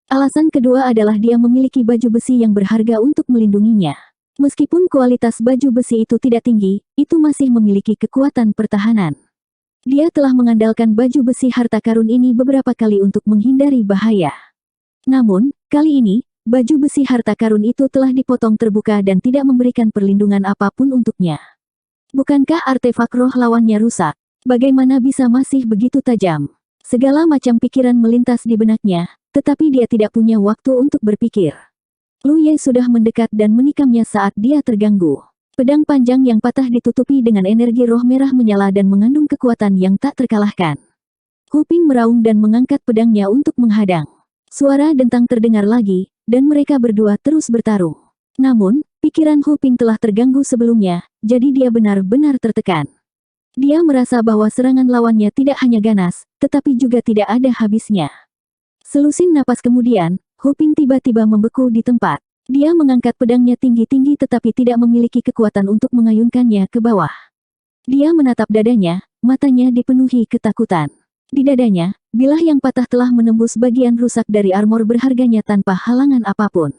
Alasan kedua adalah dia memiliki baju besi yang berharga untuk melindunginya. Meskipun kualitas baju besi itu tidak tinggi, itu masih memiliki kekuatan pertahanan. Dia telah mengandalkan baju besi harta karun ini beberapa kali untuk menghindari bahaya. Namun, kali ini, baju besi harta karun itu telah dipotong terbuka dan tidak memberikan perlindungan apapun untuknya. Bukankah artefak roh lawannya rusak? Bagaimana bisa masih begitu tajam? Segala macam pikiran melintas di benaknya, tetapi dia tidak punya waktu untuk berpikir. Lu Ye sudah mendekat dan menikamnya saat dia terganggu. Pedang panjang yang patah ditutupi dengan energi roh merah menyala dan mengandung kekuatan yang tak terkalahkan. Hu Ping meraung dan mengangkat pedangnya untuk menghadang. Suara dentang terdengar lagi, dan mereka berdua terus bertarung. Namun, pikiran Hu Ping telah terganggu sebelumnya, jadi dia benar-benar tertekan. Dia merasa bahwa serangan lawannya tidak hanya ganas, tetapi juga tidak ada habisnya. Selusin napas kemudian, Hu Ping tiba-tiba membeku di tempat. Dia mengangkat pedangnya tinggi-tinggi tetapi tidak memiliki kekuatan untuk mengayunkannya ke bawah. Dia menatap dadanya, matanya dipenuhi ketakutan. Di dadanya, bilah yang patah telah menembus bagian rusak dari armor berharganya tanpa halangan apapun.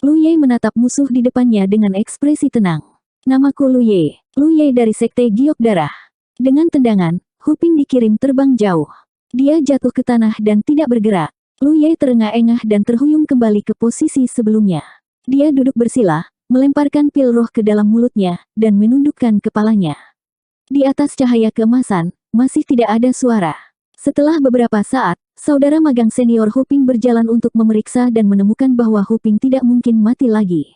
Lu Ye menatap musuh di depannya dengan ekspresi tenang. Namaku Lu Ye. Lu Ye dari Sekte Giok Darah. Dengan tendangan, Hu Ping dikirim terbang jauh. Dia jatuh ke tanah dan tidak bergerak. Lu Ye terengah-engah dan terhuyung kembali ke posisi sebelumnya. Dia duduk bersila, melemparkan pil roh ke dalam mulutnya, dan menundukkan kepalanya. Di atas cahaya keemasan, masih tidak ada suara. Setelah beberapa saat, saudara magang senior Hu Ping berjalan untuk memeriksa dan menemukan bahwa Hu Ping tidak mungkin mati lagi.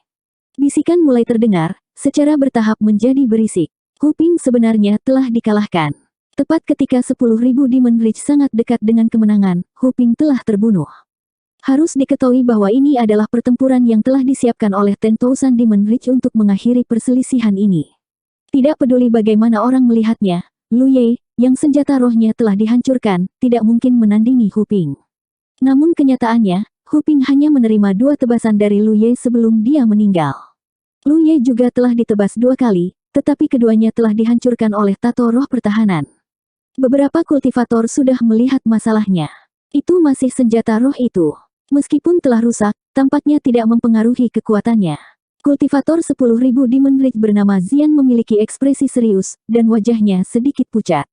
Bisikan mulai terdengar, secara bertahap menjadi berisik. Hu Ping sebenarnya telah dikalahkan. Tepat ketika 10.000 Demon Reach sangat dekat dengan kemenangan, Hu Ping telah terbunuh. Harus diketahui bahwa ini adalah pertempuran yang telah disiapkan oleh 10,000 Demon Reach untuk mengakhiri perselisihan ini. Tidak peduli bagaimana orang melihatnya, Lu Ye, yang senjata rohnya telah dihancurkan, tidak mungkin menandingi Hu Ping. Namun kenyataannya, Hu Ping hanya menerima 2 tebasan dari Lu Ye sebelum dia meninggal. Lu Ye juga telah ditebas 2 kali, tetapi keduanya telah dihancurkan oleh tato roh pertahanan. Beberapa kultivator sudah melihat masalahnya. Itu masih senjata roh itu. Meskipun telah rusak, tampaknya tidak mempengaruhi kekuatannya. Kultivator 10.000 Demon Reach bernama Zian memiliki ekspresi serius, dan wajahnya sedikit pucat.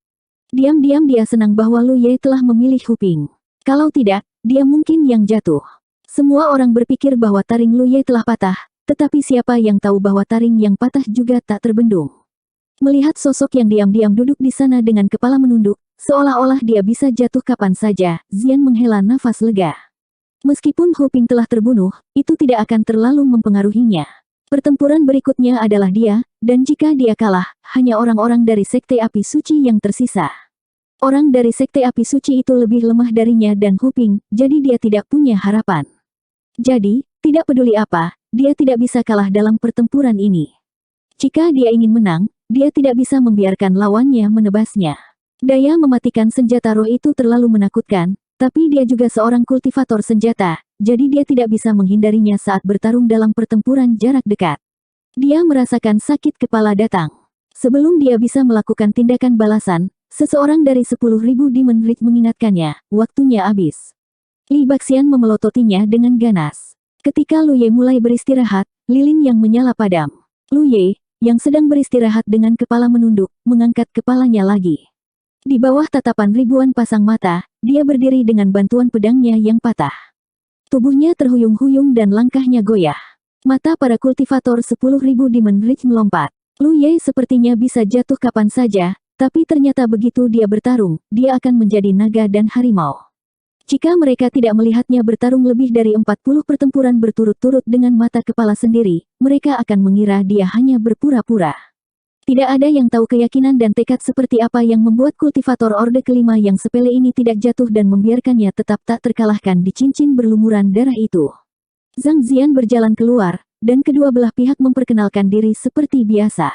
Diam-diam dia senang bahwa Lu Ye telah memilih Hu Ping. Kalau tidak, dia mungkin yang jatuh. Semua orang berpikir bahwa taring Lu Ye telah patah, tetapi siapa yang tahu bahwa taring yang patah juga tak terbendung. Melihat sosok yang diam-diam duduk di sana dengan kepala menunduk, seolah-olah dia bisa jatuh kapan saja, Zian menghela nafas lega. Meskipun Hu Ping telah terbunuh, itu tidak akan terlalu mempengaruhinya. Pertempuran berikutnya adalah dia, dan jika dia kalah, hanya orang-orang dari Sekte Api Suci yang tersisa. Orang dari Sekte Api Suci itu lebih lemah darinya dan Hu Ping, jadi dia tidak punya harapan. Jadi, tidak peduli apa, dia tidak bisa kalah dalam pertempuran ini. Jika dia ingin menang, dia tidak bisa membiarkan lawannya menebasnya. Daya mematikan senjata roh itu terlalu menakutkan, tapi dia juga seorang kultivator senjata, jadi dia tidak bisa menghindarinya saat bertarung dalam pertempuran jarak dekat. Dia merasakan sakit kepala datang. Sebelum dia bisa melakukan tindakan balasan, seseorang dari 10.000 Demon Reach mengingatkannya, waktunya habis. Li Baxian memelototinya dengan ganas. Ketika Lu Ye mulai beristirahat, lilin yang menyala padam. Lu Ye, yang sedang beristirahat dengan kepala menunduk, mengangkat kepalanya lagi. Di bawah tatapan ribuan pasang mata, dia berdiri dengan bantuan pedangnya yang patah. Tubuhnya terhuyung-huyung dan langkahnya goyah. Mata para kultivator 10.000 Demon Reach melompat. Lu Ye sepertinya bisa jatuh kapan saja, tapi ternyata begitu dia bertarung, dia akan menjadi naga dan harimau. Jika mereka tidak melihatnya bertarung lebih dari 40 pertempuran berturut-turut dengan mata kepala sendiri, mereka akan mengira dia hanya berpura-pura. Tidak ada yang tahu keyakinan dan tekad seperti apa yang membuat kultivator Orde Kelima yang sepele ini tidak jatuh dan membiarkannya tetap tak terkalahkan di cincin berlumuran darah itu. Zhang Zian berjalan keluar, dan kedua belah pihak memperkenalkan diri seperti biasa.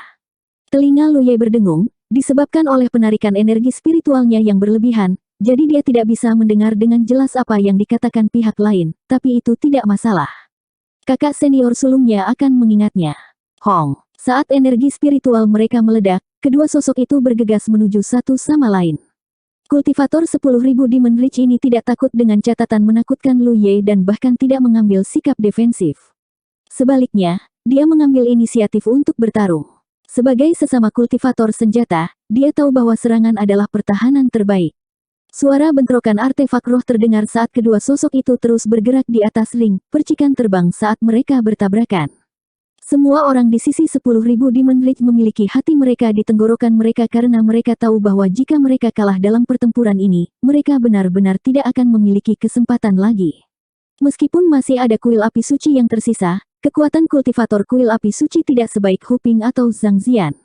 Telinga Lu Ye berdengung, disebabkan oleh penarikan energi spiritualnya yang berlebihan, jadi dia tidak bisa mendengar dengan jelas apa yang dikatakan pihak lain, tapi itu tidak masalah. Kakak senior sulungnya akan mengingatnya. Hong. Saat energi spiritual mereka meledak, kedua sosok itu bergegas menuju satu sama lain. Kultivator 10.000 Demon Reach ini tidak takut dengan catatan menakutkan Lu Ye dan bahkan tidak mengambil sikap defensif. Sebaliknya, dia mengambil inisiatif untuk bertarung. Sebagai sesama kultivator senjata, dia tahu bahwa serangan adalah pertahanan terbaik. Suara bentrokan artefak roh terdengar saat kedua sosok itu terus bergerak di atas ring, percikan terbang saat mereka bertabrakan. Semua orang di sisi 10.000 Demon Reach memiliki hati mereka di tenggorokan mereka karena mereka tahu bahwa jika mereka kalah dalam pertempuran ini, mereka benar-benar tidak akan memiliki kesempatan lagi. Meskipun masih ada kuil api suci yang tersisa, kekuatan kultivator kuil api suci tidak sebaik Hu Ping atau Zhang Zian.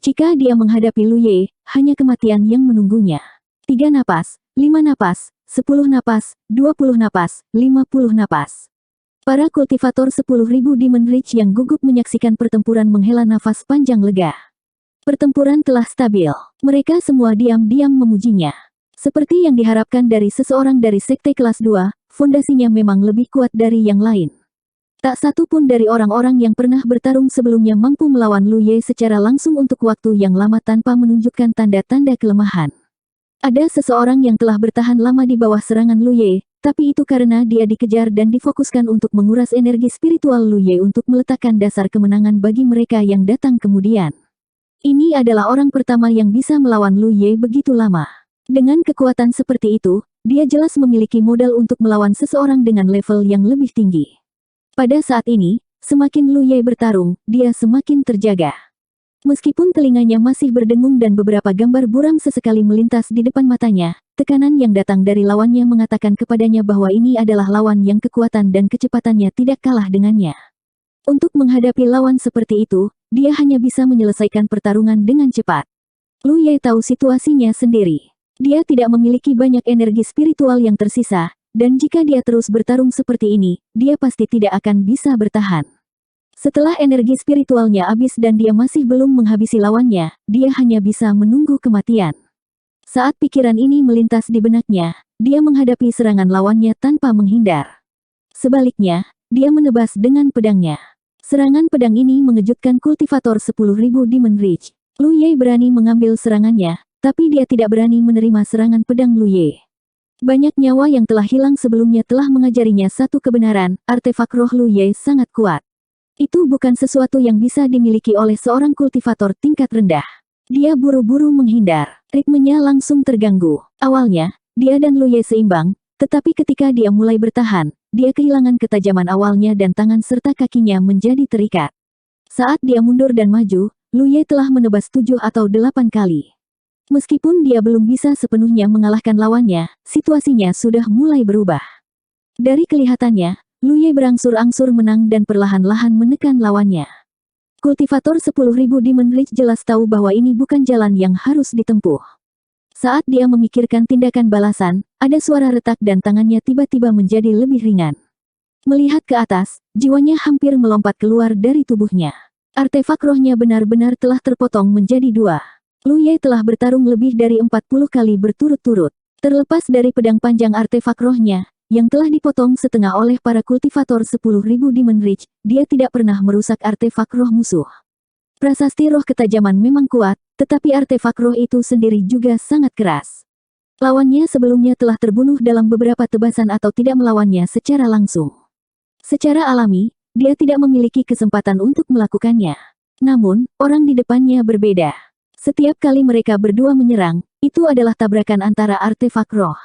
Jika dia menghadapi Lu Ye, hanya kematian yang menunggunya. 3 napas, 5 napas, 10 napas, 20 napas, 50 napas. Para kultivator 10.000 Demon Reach yang gugup menyaksikan pertempuran menghela nafas panjang lega. Pertempuran telah stabil. Mereka semua diam-diam memujinya. Seperti yang diharapkan dari seseorang dari Sekte kelas 2, fondasinya memang lebih kuat dari yang lain. Tak satu pun dari orang-orang yang pernah bertarung sebelumnya mampu melawan Lu Ye secara langsung untuk waktu yang lama tanpa menunjukkan tanda-tanda kelemahan. Ada seseorang yang telah bertahan lama di bawah serangan Lu Ye, tapi itu karena dia dikejar dan difokuskan untuk menguras energi spiritual Lu Ye untuk meletakkan dasar kemenangan bagi mereka yang datang kemudian. Ini adalah orang pertama yang bisa melawan Lu Ye begitu lama. Dengan kekuatan seperti itu, dia jelas memiliki modal untuk melawan seseorang dengan level yang lebih tinggi. Pada saat ini, semakin Lu Ye bertarung, dia semakin terjaga. Meskipun telinganya masih berdengung dan beberapa gambar buram sesekali melintas di depan matanya, tekanan yang datang dari lawannya mengatakan kepadanya bahwa ini adalah lawan yang kekuatan dan kecepatannya tidak kalah dengannya. Untuk menghadapi lawan seperti itu, dia hanya bisa menyelesaikan pertarungan dengan cepat. Lu Ye tahu situasinya sendiri. Dia tidak memiliki banyak energi spiritual yang tersisa, dan jika dia terus bertarung seperti ini, dia pasti tidak akan bisa bertahan. Setelah energi spiritualnya habis dan dia masih belum menghabisi lawannya, dia hanya bisa menunggu kematian. Saat pikiran ini melintas di benaknya, dia menghadapi serangan lawannya tanpa menghindar. Sebaliknya, dia menebas dengan pedangnya. Serangan pedang ini mengejutkan kultivator 10.000 Demon Ridge. Lu Ye berani mengambil serangannya, tapi dia tidak berani menerima serangan pedang Lu Ye. Banyak nyawa yang telah hilang sebelumnya telah mengajarinya satu kebenaran, artefak roh Lu Ye sangat kuat. Itu bukan sesuatu yang bisa dimiliki oleh seorang kultivator tingkat rendah. Dia buru-buru menghindar. Ritmenya langsung terganggu. Awalnya, dia dan Lu Ye seimbang, tetapi ketika dia mulai bertahan, dia kehilangan ketajaman awalnya dan tangan serta kakinya menjadi terikat. Saat dia mundur dan maju, Lu Ye telah menebas 7 atau 8 kali. Meskipun dia belum bisa sepenuhnya mengalahkan lawannya, situasinya sudah mulai berubah. Dari kelihatannya, Lu Ye berangsur-angsur menang dan perlahan-lahan menekan lawannya. Kultivator 10.000 Demon Ridge jelas tahu bahwa ini bukan jalan yang harus ditempuh. Saat dia memikirkan tindakan balasan, ada suara retak dan tangannya tiba-tiba menjadi lebih ringan. Melihat ke atas, jiwanya hampir melompat keluar dari tubuhnya. Artefak rohnya benar-benar telah terpotong menjadi 2. Lu Ye telah bertarung lebih dari 40 kali berturut-turut. Terlepas dari pedang panjang artefak rohnya, yang telah dipotong setengah oleh para kultivator 10.000 Demon Ridge, dia tidak pernah merusak artefak roh musuh. Prasasti roh ketajaman memang kuat, tetapi artefak roh itu sendiri juga sangat keras. Lawannya sebelumnya telah terbunuh dalam beberapa tebasan atau tidak melawannya secara langsung. Secara alami, dia tidak memiliki kesempatan untuk melakukannya. Namun, orang di depannya berbeda. Setiap kali mereka berdua menyerang, itu adalah tabrakan antara artefak roh.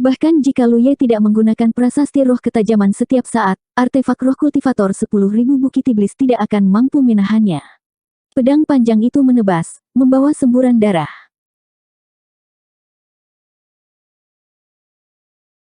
Bahkan jika Lu Ye tidak menggunakan prasasti roh ketajaman setiap saat, artefak roh kultivator 10.000 Bukit Iblis tidak akan mampu menahannya. Pedang panjang itu menebas, membawa semburan darah.